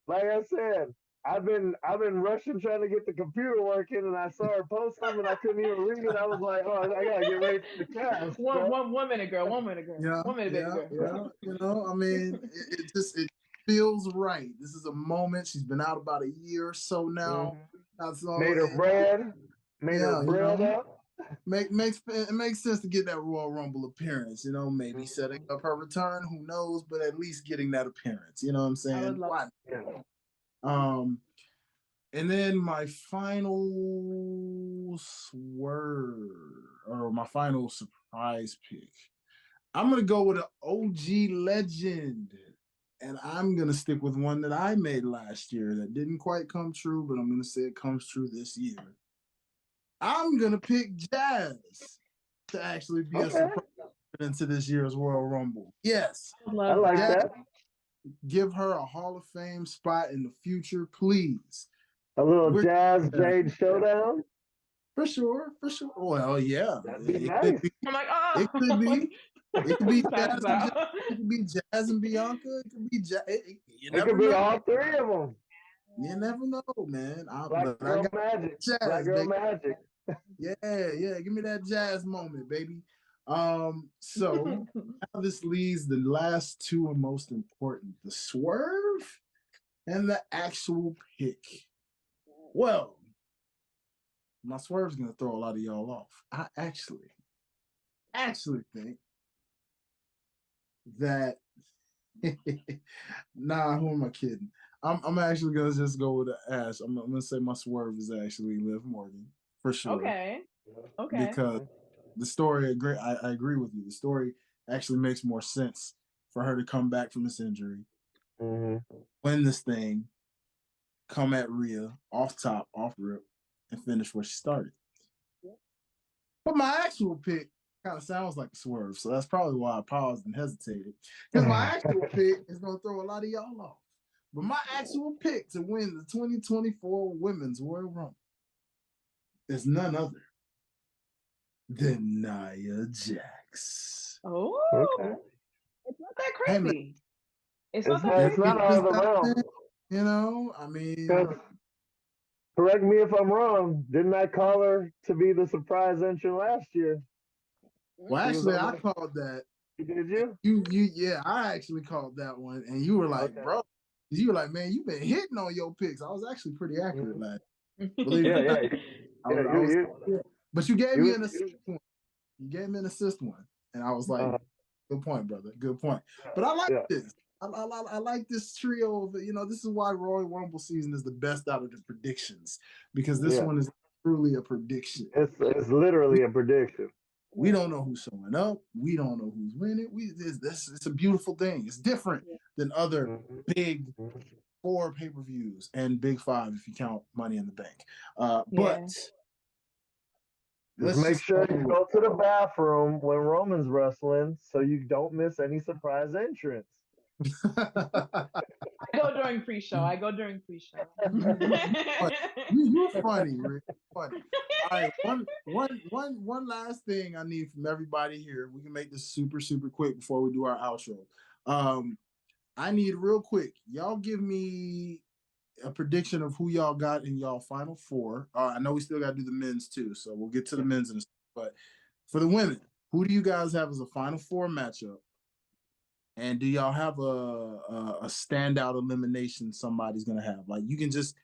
Like I said, I've been rushing trying to get the computer working, and I saw her post something and I couldn't even read it. I was like, oh, I gotta get ready for the cast. One minute, girl. 1 minute, girl. Yeah, 1 minute, baby girl. Yeah. I mean, it feels right. This is a moment. She's been out about a year or so now. Made her bread. Made her bread up. It makes sense to get that Royal Rumble appearance. Maybe setting up her return. Who knows? But at least getting that appearance. You know what I'm saying? I would love And then my final swerve or my final surprise pick. I'm gonna go with an OG legend. And I'm going to stick with one that I made last year that didn't quite come true, but I'm going to say it comes true this year. I'm going to pick Jazz to actually be a surprise into this year's Royal Rumble. Yes. I like that. Give her a Hall of Fame spot in the future, please. A little Jazz Jade showdown? For sure. Well, yeah. That'd be nice. I'm like, oh. It could be. It could be Jazz and Bianca. It could be Jazz. It could be all three of them. You never know, man. Black girl magic. Jazz, Black girl magic. Yeah. Give me that Jazz moment, baby. So now this leaves the last two and most important: the swerve and the actual pick. Well, my swerve's gonna throw a lot of y'all off. I actually think that nah, who am I kidding? I'm actually gonna just go with the Ash. I'm gonna say my swerve is actually Liv Morgan for sure. Okay. Because the story, I agree with you. The story actually makes more sense for her to come back from this injury, win this thing, come at Rhea off top, off rip, and finish where she started. But my actual pick kind of sounds like a swerve, so that's probably why I paused and hesitated. Because my actual pick is going to throw a lot of y'all off. But my actual pick to win the 2024 Women's Royal Rumble is none other than Nia Jax. Oh, okay. It's not that crazy. Hey, it's not that crazy. Not out of the realm. I mean, correct me if I'm wrong. Didn't I call her to be the surprise entrant last year? Well, actually, I called that. Did you? Yeah, I actually called that one, and you were like, bro, you were like, man, you've been hitting on your picks. I was actually pretty accurate, lad. But you gave me an assist one. You gave me an assist one, and I was like, good point, brother. Good point. But I like this. I like this trio of, this is why Royal Rumble season is the best out of the predictions, because this one is truly a prediction. It's literally a prediction. We don't know who's showing up. We don't know who's winning. It's a beautiful thing. It's different than other big 4 pay-per-views and big 5 if you count Money in the Bank. But just make sure you go to the bathroom when Roman's wrestling so you don't miss any surprise entrance. I go during pre-show. You're funny, Rick. Funny. All right, one last thing I need from everybody here. We can make this super, super quick before we do our outro. I need real quick. Y'all give me a prediction of who y'all got in y'all final 4. I know we still got to do the men's too, so we'll get to the men's in a second. But for the women, who do you guys have as a final 4 matchup? And do y'all have a standout elimination somebody's going to have? Like, you can just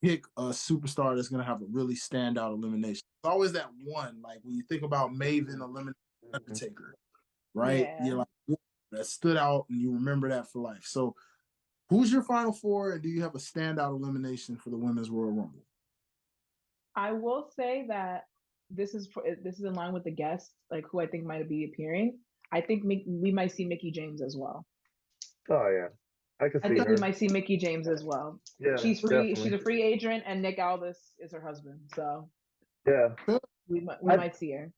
pick a superstar that's going to have a really standout elimination. It's always that one, like when you think about Maven eliminating Undertaker, right? Yeah. You're like, that stood out and you remember that for life. So Who's your final four, and do you have a standout elimination for the Women's Royal Rumble? I will say that this is in line with the guests, like who I think might be appearing. I think we might see Mickie James as well. Oh yeah, I think we might see Mickie James as well. Yeah, she's free. Definitely. She's a free agent, and Nick Aldis is her husband. So yeah, we might see her.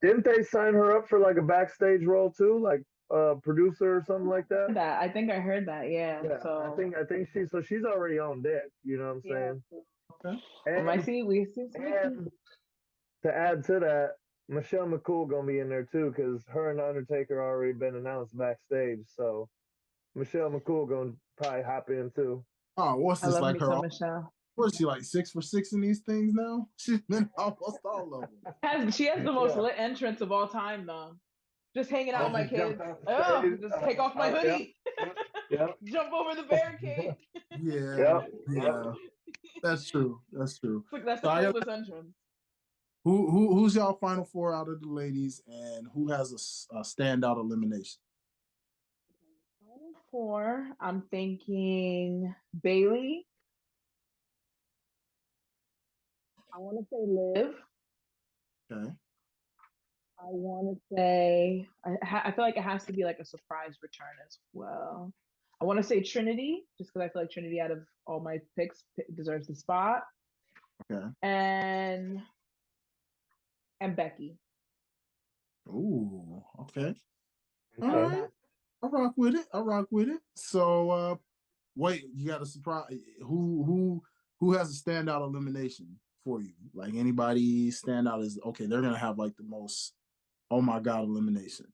Didn't they sign her up for like a backstage role too, like producer or something like that? I think I heard that. Yeah. So I think she's already on deck. You know what I'm saying? Okay. And we see and to add to that, Michelle McCool gonna be in there too, because her and Undertaker already been announced backstage. So Michelle McCool gonna probably hop in too. Oh, what's this like her? Michelle. What is she like 6 for 6 in these things now? She's been almost all of them. She has the most lit entrance of all time though. Just hanging out with my kids. Oh, just take off my hoodie. Jump over the barricade. Yeah. That's true. That's the coolest entrance. Who's y'all final four out of the ladies, and who has a standout elimination? Final four, I'm thinking Bayley. I want to say Liv. Okay. I want to say I feel like it has to be like a surprise return as well. I want to say Trinity, just because I feel like Trinity, out of all my picks, deserves the spot. Okay. And Becky. Ooh, okay. All right. I rock with it. So wait, you got a surprise. Who has a standout elimination for you? Like, anybody stand out as, okay, they're gonna have like the most oh my god elimination.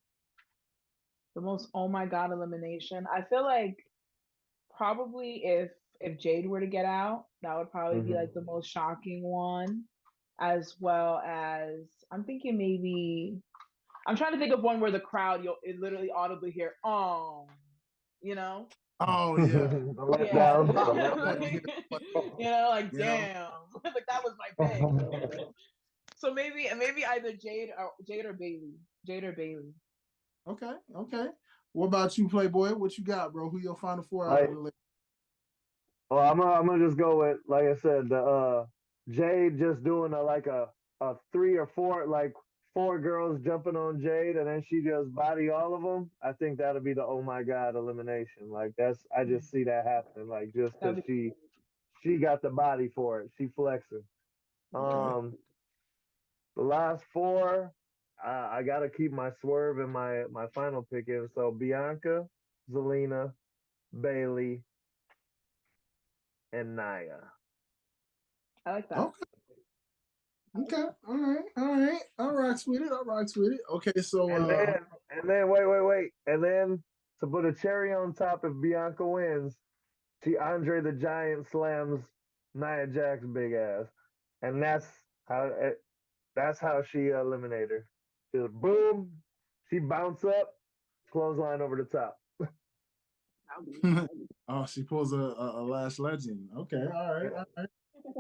The most oh my god elimination. I feel like probably if Jade were to get out, that would probably be like the most shocking one. As well as, I'm thinking maybe, I'm trying to think of one where the crowd, you'll literally audibly hear, oh, you know? Oh yeah. You know, like damn, like that was my pick. So maybe either Jade or Bayley. Okay. What about you, Playboy? What you got, bro? Who your final four out of the list? Well, I'm gonna just go with, like I said, the Jade just doing a 3 or 4, like 4 girls jumping on Jade, and then she just body all of them. I think that'll be the oh my god elimination. Like, I just see that happening. Like, just because she got the body for it, she flexing. The last 4, I gotta keep my swerve and my final pick in. So Bianca, Zelina, Bayley, and Nia. I like that. Okay. All right. I rocks with it. Okay, so and then wait. And then to put a cherry on top, if Bianca wins, Andre the Giant slams Nia Jax's big ass. And that's how she eliminated her. Just boom, she bounced up, clothesline over the top. Oh, she pulls a Lash Legend. Okay, all right.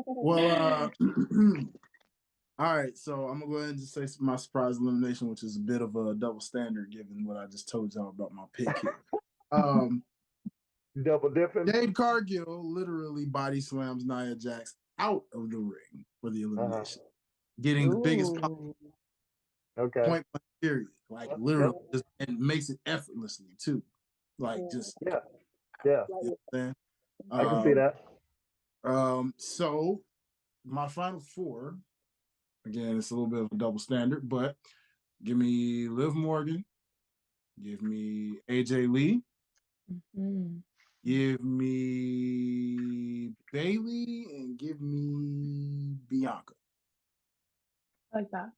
Well, all right, so I'm gonna go ahead and just say my surprise elimination, which is a bit of a double standard given what I just told y'all about my pick here. Double dipping. Jade Cargill literally body slams Nia Jax out of the ring for the elimination, getting the biggest pop. Okay. Point blank period, like literally, just, and makes it effortlessly too, like just yeah. You know what I'm saying? I can see that. So my final four, again, it's a little bit of a double standard, but give me Liv Morgan, give me AJ Lee, give me Bayley, and give me Bianca. I like that.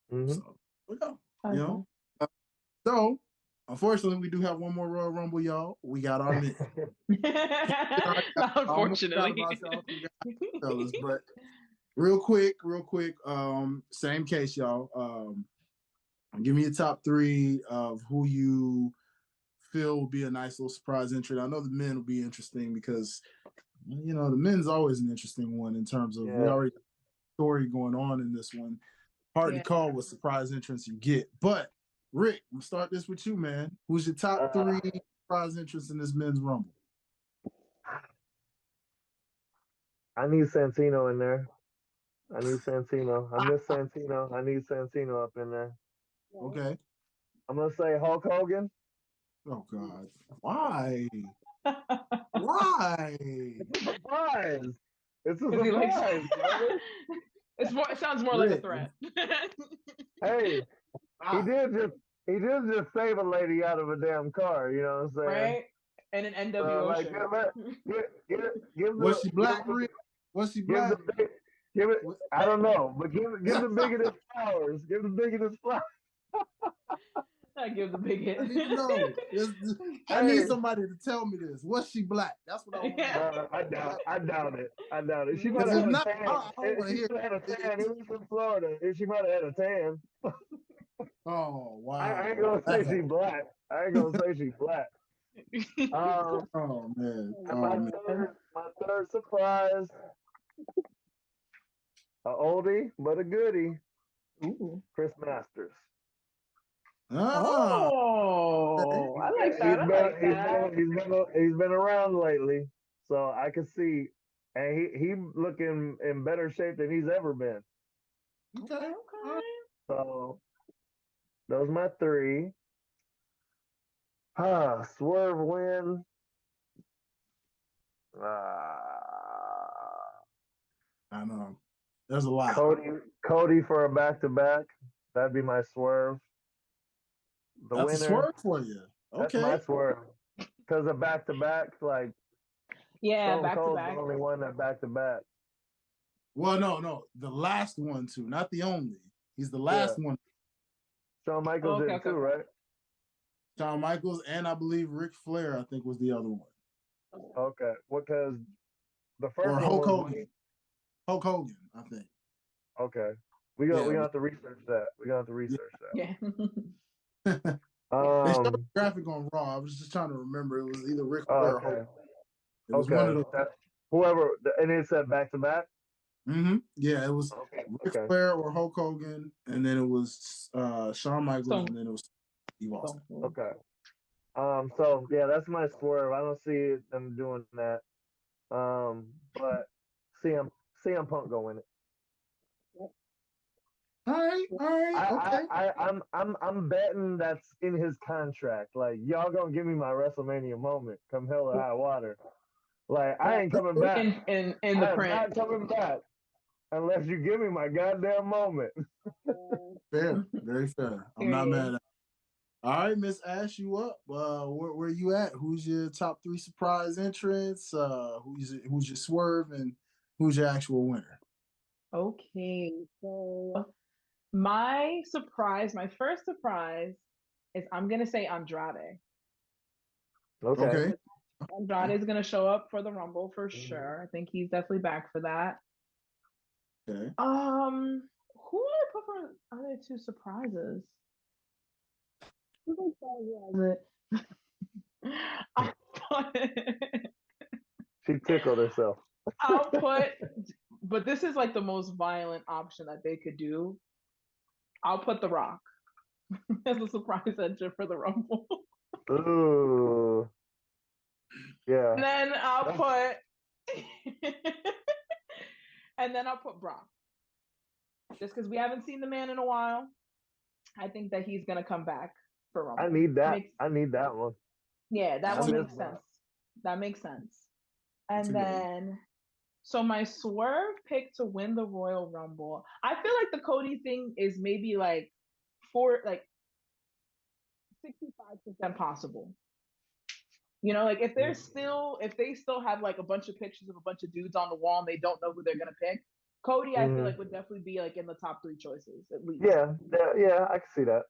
So we go. So unfortunately, we do have one more Royal Rumble, y'all. We got our men. Unfortunately. Fellas, but real quick, same case, y'all. Give me a top 3 of who you feel will be a nice little surprise entry. I know the men will be interesting because, you know, the men's always an interesting one in terms of we already have a story going on in this one. Hard to call what surprise entrance you get. But Rick, we'll start this with you, man. Who's your top 3 surprise entrants in this men's Rumble? I need Santino in there. I need Santino. I miss Santino. I need Santino up in there. Okay. I'm gonna say Hulk Hogan. Oh God. Why? Why? It's a surprise. It's a surprise, brother. It sounds more like a threat. Hey, he did just save a lady out of a damn car. You know what I'm saying? Right. And an NWO like, give was she black? Was she black? Give it. I don't know, but give the bigot his flowers. Give the bigot his flowers. I give the bigot. I need to know. I need somebody to tell me this. Was she black? That's what I want to know. I doubt it. I doubt it. She might have had a tan. She might have had a tan. It was from Florida. She might have had a tan. Oh wow! I ain't gonna say she's black. Oh man! My third surprise. A oldie but a goodie. Ooh. Chris Masters. Oh, I like that. He's been around lately, so I can see, and he looking in better shape than he's ever been. Okay. So those are my three. Swerve win. I know. There's a lot. Cody for a back-to-back. That'd be my swerve. That's winner. A swerve for you. Okay. That's my swerve. Because of back-to-back, like. Yeah, back-to-back. The only one that back-to-back. Well, no. The last one, too. Not the only. He's the last one. Shawn Michaels did too, right? Shawn Michaels and I believe Ric Flair, I think, was the other one. Okay. Because the first one Hulk was Hogan. Hulk Hogan, I think. Okay. We have to research that. Yeah. They showed the graphic on Raw. I was just trying to remember. It was either Ric Flair or Hulk. It was one of those. Whoever, and it said back to back? Mm-hmm. Yeah, it was Ric Flair or Hulk Hogan, and then it was Shawn Michaels, and then it was Steve Austin. Okay. So yeah, that's my swerve. I don't see them doing that. But CM Punk go win it. All right. Okay. I'm betting that's in his contract. Like, y'all gonna give me my WrestleMania moment, come hell or high water. Like, I ain't coming back. In the print. I'm not coming back unless you give me my goddamn moment. Fair, very fair. I'm not mad at it. All right, Miss Ash, you up? Where you at? Who's your top 3 surprise entrants? Who's your swerve, and who's your actual winner? Okay, so my first surprise is I'm gonna say Andrade. Okay. Andrade is gonna show up for the Rumble for sure. I think he's definitely back for that. Okay. Who would I put for other 2 surprises? She tickled herself. But this is like the most violent option that they could do. I'll put The Rock as a surprise entry for the Rumble. Ooh. Yeah. And then I'll put Brock. Just because we haven't seen the man in a while. I think that he's gonna come back for Rumble. I need that one. Yeah, that one makes sense. That makes sense. And then, so my swerve pick to win the Royal Rumble, I feel like the Cody thing is maybe like 65% possible. You know, like if they still have like a bunch of pictures of a bunch of dudes on the wall and they don't know who they're gonna pick, Cody, I feel like would definitely be like in the top 3 choices at least. Yeah, I can see that.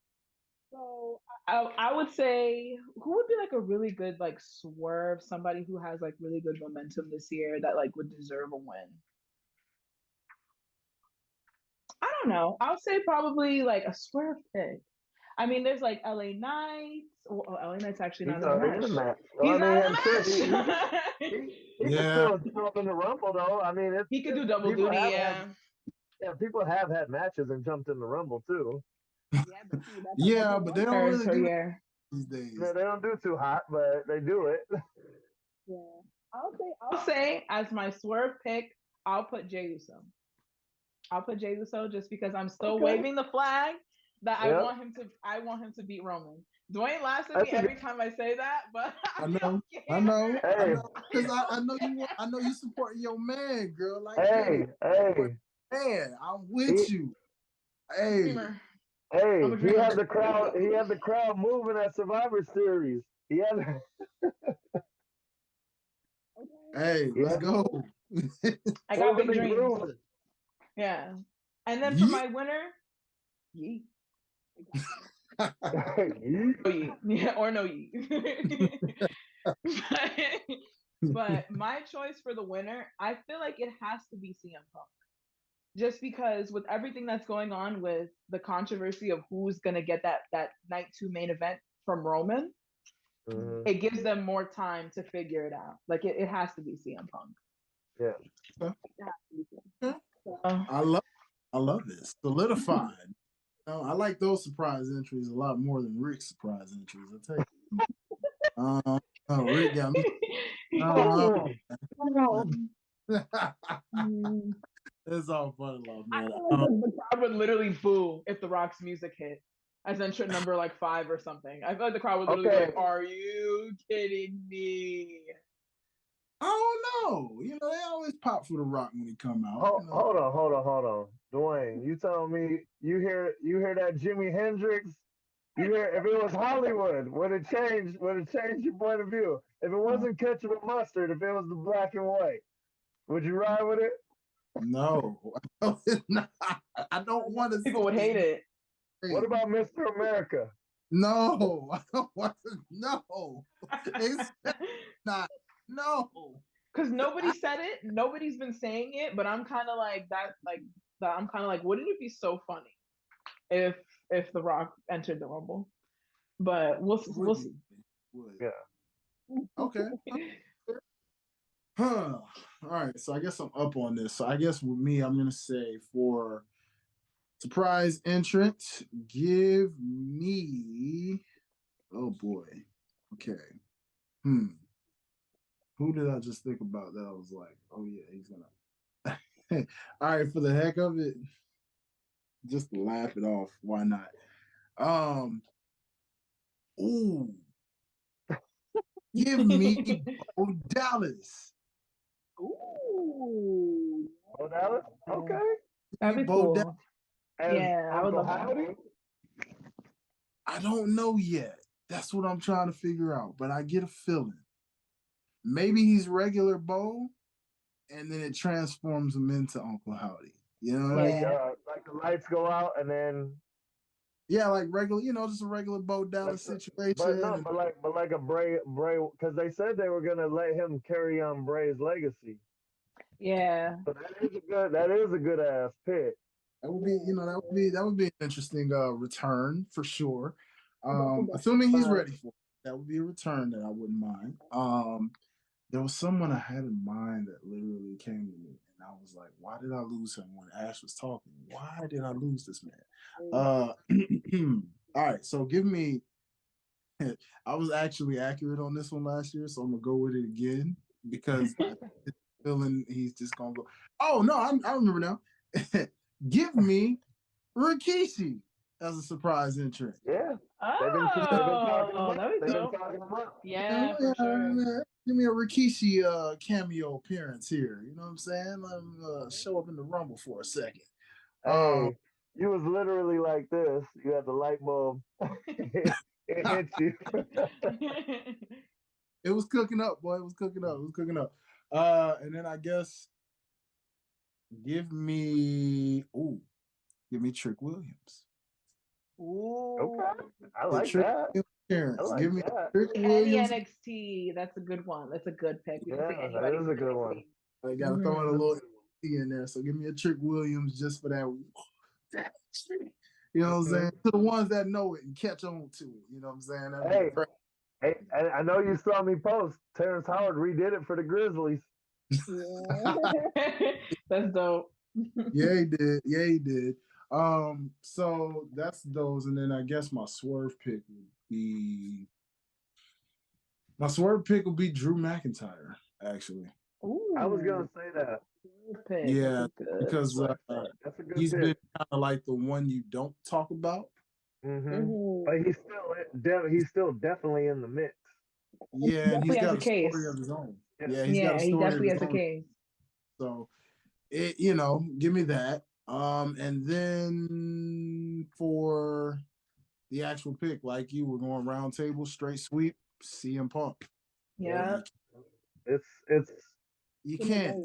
So I would say, who would be like a really good like swerve, somebody who has like really good momentum this year that like would deserve a win? I don't know. I'll say probably like a swerve pick. I mean, there's like LA Knight. Well, LA Knight's actually not in the match. He's not in the match. He can still jump in the Rumble though. I mean, he could do double duty. Yeah, people have had matches and jumped in the Rumble too. Yeah, but they don't really do it these days. No, they don't do too hot, but they do it. Yeah, I'll say as my swerve pick, I'll put Jey Uso. I'll put Jey Uso just because I'm still waving the flag that I want him to beat Roman. Dwayne laughs at me every time I say that, but I know, because I know you supporting your man, girl. Like, man, I'm with you. Hey, he had the crowd. He had the crowd moving at Survivor Series. He had. Hey, let's go. I got big dreams. Yeah, and then for my winner, yeet. Yeah, or no yeet. But my choice for the winner, I feel like it has to be CM Punk. Just because with everything that's going on with the controversy of who's gonna get that night 2 main event from Roman, it gives them more time to figure it out. Like it has to be CM Punk. Yeah. I love this. Solidified. I like those surprise entries a lot more than Rick's surprise entries. I'll tell you. Rick got me. It's all fun, love, man. The crowd would literally boo if The Rock's music hit as entrant number like 5 or something. I feel like the crowd would literally be like, "Are you kidding me?" I don't know. They always pop for The Rock when he come out. Hold on. Dwayne, you telling me you hear that Jimi Hendrix? You hear if it was Hollywood, would it change your point of view? If it wasn't ketchup and mustard, if it was the black and white, would you ride with it? No, I don't want to. People would hate it. What about Mr. America? No, I don't want to. No, it's not. No, because nobody said it. Nobody's been saying it, but I'm kind of like that. I'm kind of like, wouldn't it be so funny if The Rock entered the Rumble? But we'll see. Yeah. Okay. Huh. All right. So I guess I'm up on this. So I guess with me, I'm gonna say for surprise entrant, give me. Oh boy. Okay. Who did I just think about that I was like, oh yeah, he's gonna. All right, for the heck of it, just laugh it off. Why not? Ooh. Give me Bo Dallas. Ooh. Bo Dallas? Okay. That'd be Bo cool. Yeah, I would love that. I don't know yet. That's what I'm trying to figure out. But I get a feeling. Maybe he's regular Bo, and then it transforms him into Uncle Howdy. Like the lights go out and then. Yeah, like regular, just a regular Bo Dallas situation. But like a Bray, because they said they were gonna let him carry on Bray's legacy. Yeah. So that is a good ass pick. That would be an interesting return for sure. Assuming he's ready for it. That would be a return that I wouldn't mind. There was someone I had in mind that literally came to me, and I was like, "Why did I lose him when Ash was talking? Why did I lose this man?" All right, so give me. I was actually accurate on this one last year, so I'm gonna go with it again because I'm feeling he's just gonna go. Oh no, I remember now. Give me Rikishi as a surprise entrant. Yeah. They've been talking about. Yeah, for sure. Give me a Rikishi cameo appearance here. You know what I'm saying? Let him show up in the Rumble for a second. Hey, you was literally like this. You had the light bulb. It hit you. It was cooking up, boy. It was cooking up. And then I guess give me Trick Williams. Ooh. Okay. I like that. Give me Trick Williams. And NXT. That's a good one. That's a good pick. Yeah, that is a good one. I gotta throw in a little NXT in there. So give me a Trick Williams just for that. You know what I'm saying? To the ones that know it and catch on to it. You know what I'm saying? Hey, I know you saw me post. Terrence Howard redid it for the Grizzlies. Yeah. That's dope. Yeah, he did. So that's those, and then I guess my swerve pick would be Drew McIntyre, actually. Ooh. I was gonna say that. Yeah, because that's a good he's pick. been kind of like the one you don't talk about. But he's still definitely in the mix. Yeah, and he's got a case. story of his own. Yeah, he's got a story definitely of his has own. a case. So, give me that. And then for the actual pick, like you, we're going round table, straight sweep, CM Punk. Yeah. It's you can't.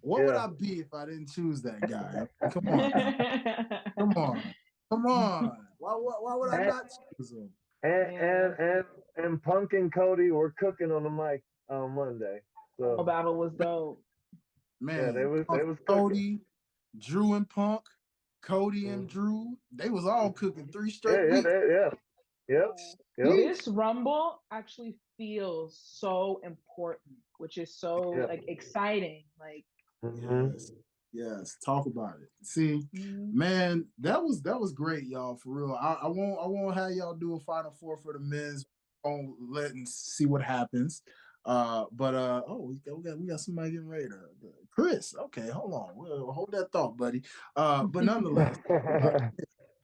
What would I be if I didn't choose that guy? Come on. Come on. Why would I not choose him? And Punk and Cody were cooking on the mic on Monday. So battle was dope. Man, they was Cody, Drew and Punk, Cody and Drew. They was all cooking 3 straight weeks. Yep. This Rumble actually feels so important, which is so like exciting. Like Yes, talk about it. See, man, that was great, y'all. For real. I won't have y'all do a Final Four for the men's. On let and see what happens. We got somebody getting ready to Chris. Okay, hold on. We'll hold that thought, buddy. But nonetheless,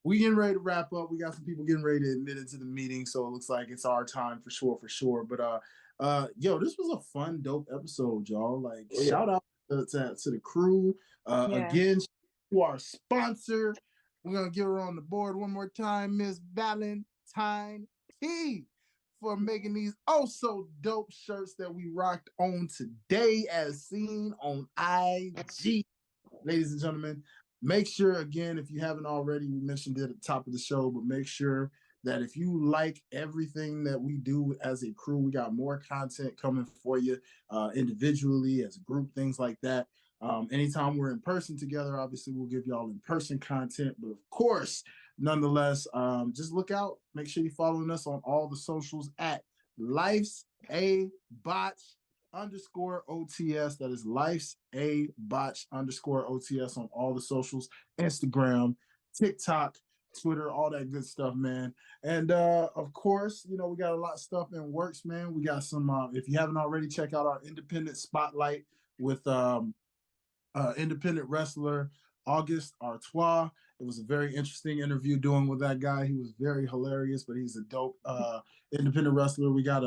we getting ready to wrap up. We got some people getting ready to admit into the meeting, so it looks like it's our time for sure. But this was a fun, dope episode, y'all. Like, shout out to the crew. Again, to our sponsor. We're gonna give her on the board one more time, Miss Valentine Key, for making these so dope shirts that we rocked on today, as seen on IG. Ladies and gentlemen, make sure, again, if you haven't already, we mentioned it at the top of the show, but make sure that if you like everything that we do as a crew, we got more content coming for you individually, as a group, things like that. Anytime we're in person together, obviously we'll give y'all in-person content, but of course, nonetheless, just look out. Make sure you're following us on all the socials at Life's a Botch _OTS. That is Life's a Botch _OTS on all the socials, Instagram, TikTok, Twitter, all that good stuff, man. And of course, we got a lot of stuff in works, man. We got some, if you haven't already, check out our independent spotlight with independent wrestler August Artois. It was a very interesting interview doing with that guy. He was very hilarious, but he's a dope independent wrestler. We got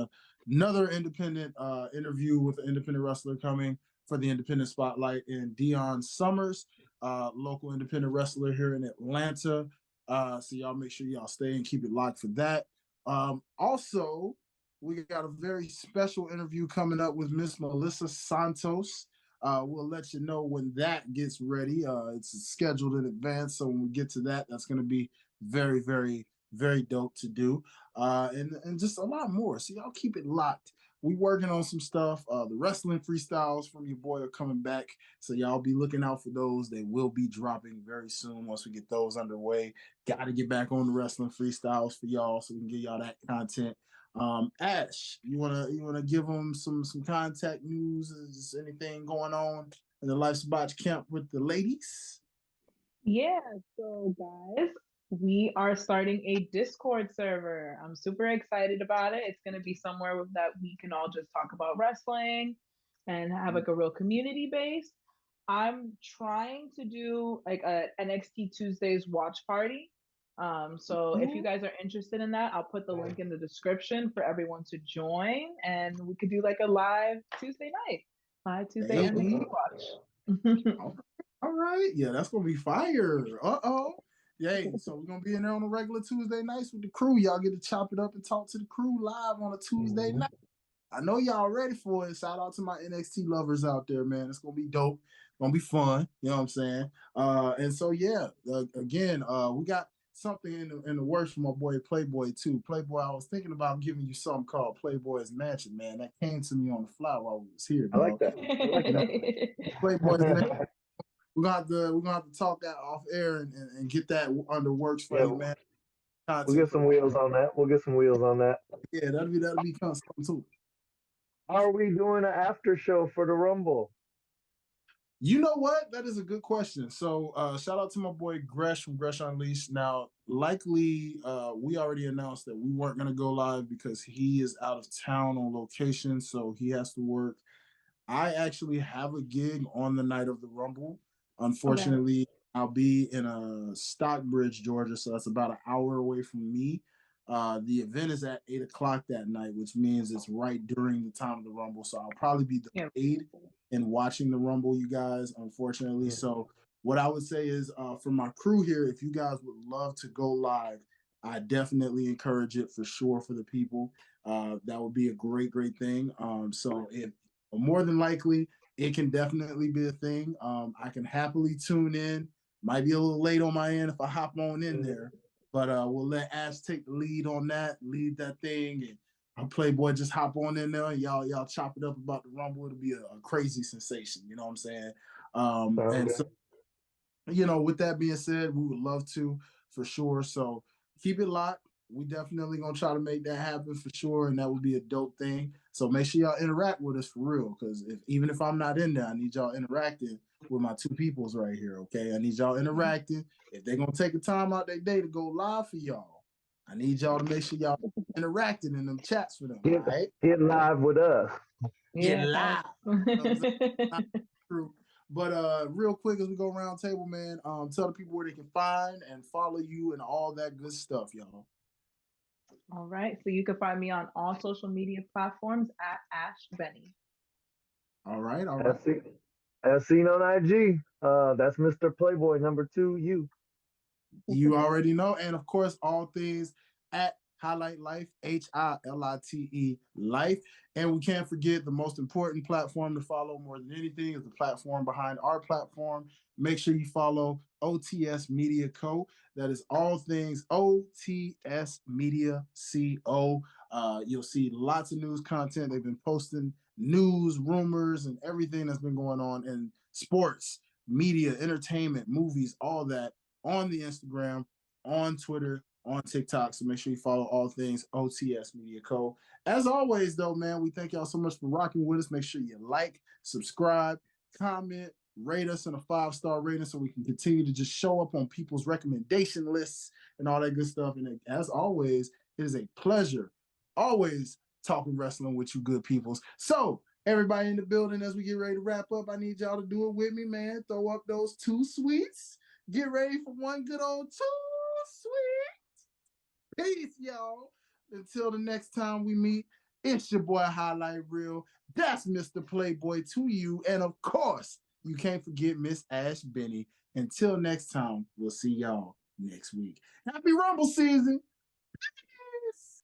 another independent interview with an independent wrestler coming for the independent spotlight in Dion Summers, local independent wrestler here in Atlanta. So y'all make sure y'all stay and keep it locked for that. Also, we got a very special interview coming up with Miss Melissa Santos. We'll let you know when that gets ready. It's scheduled in advance, so when we get to that, that's going to be very, very, very dope to do, and just a lot more. So y'all keep it locked. We working on some stuff. The wrestling freestyles from your boy are coming back, so y'all be looking out for those. They will be dropping very soon once we get those underway. Got to get back on the wrestling freestyles for y'all, so we can get y'all that content. Ash, you wanna give them some contact news? Is anything going on in the Life's Botch camp with the ladies? Yeah, so guys, we are starting a Discord server. I'm super excited about it. It's gonna be somewhere that we can all just talk about wrestling and have like a real community base. I'm trying to do like a NXT Tuesdays watch party. So if you guys are interested in that, I'll put the link in the description for everyone to join, and we could do like a live Tuesday night, live Tuesday NXT watch. All right, yeah, that's gonna be fire. Yay! So we're gonna be in there on a regular Tuesday nights with the crew. Y'all get to chop it up and talk to the crew live on a Tuesday night. I know y'all ready for it. Shout out to my NXT lovers out there, man. It's gonna be dope. Gonna be fun. You know what I'm saying? And so again, we got something in the works for my boy Playboy too. Playboy, I was thinking about giving you something called Playboy's Mansion, man. That came to me on the fly while we was here. I like that. Playboy's Mansion. We're gonna have to talk that off air and get that under works for you, man. We'll get some wheels on that. Yeah, that'll be kind of something too. Are we doing an after show for the Rumble? You know what? That is a good question. So shout out to my boy Gresh from Gresh Unleashed. Now, likely we already announced that we weren't going to go live because he is out of town on location. So he has to work I actually have a gig on the night of the Rumble. Unfortunately, okay. I'll be in Stockbridge, Georgia, so that's about an hour away from me. The event is at 8:00 that night, which means it's right during the time of the Rumble. So I'll probably be delayed in watching the Rumble, you guys, unfortunately. So what I would say is for my crew here, if you guys would love to go live, I definitely encourage it for sure for the people. That would be a great, great thing. So if more than likely, it can definitely be a thing. I can happily tune in. Might be a little late on my end if I hop on in there, but we'll let Ash take the lead on that, lead that thing, and our Playboy just hop on in there and y'all chop it up about the Rumble. It'll be a crazy sensation. You know what I'm saying? And so, with that being said, we would love to for sure. So keep it locked. We definitely gonna try to make that happen for sure, and that would be a dope thing. So make sure y'all interact with us for real, because even if I'm not in there, I need y'all interacting with my two peoples right here. Okay, I need y'all interacting. If they're gonna take a time out their day to go live for y'all, I need y'all to make sure y'all interacting in them chats for them. Get live with us. Get live. But real quick as we go around table, man, tell the people where they can find and follow you and all that good stuff, y'all. All right. So you can find me on all social media platforms at Ash Benny. All right. As seen on IG. That's Mr. Playboy #2, you. You already know. And of course, all things at Hi-Lite Life, HILITE Life. And we can't forget the most important platform to follow more than anything is the platform behind our platform. Make sure you follow OTS Media Co. That is all things OTS Media Co. You'll see lots of news content. They've been posting news, rumors, and everything that's been going on in sports, media, entertainment, movies, all that on the Instagram, on Twitter, on TikTok. So make sure you follow all things OTS Media Co. As always, though, man, we thank y'all so much for rocking with us. Make sure you like, subscribe, comment, rate us in a 5-star rating so we can continue to just show up on people's recommendation lists and all that good stuff. And as always, it is a pleasure always talking wrestling with you good peoples. So everybody in the building, as we get ready to wrap up, I need y'all to do it with me, man. Throw up those 2 sweets. Get ready for one good old 2 sweet. Peace, y'all. Until the next time we meet, it's your boy Hi-Lite Real. That's Mr. Playboy to you. And of course, you can't forget Miss Ash Benny. Until next time, we'll see y'all next week. Happy Rumble season. Peace.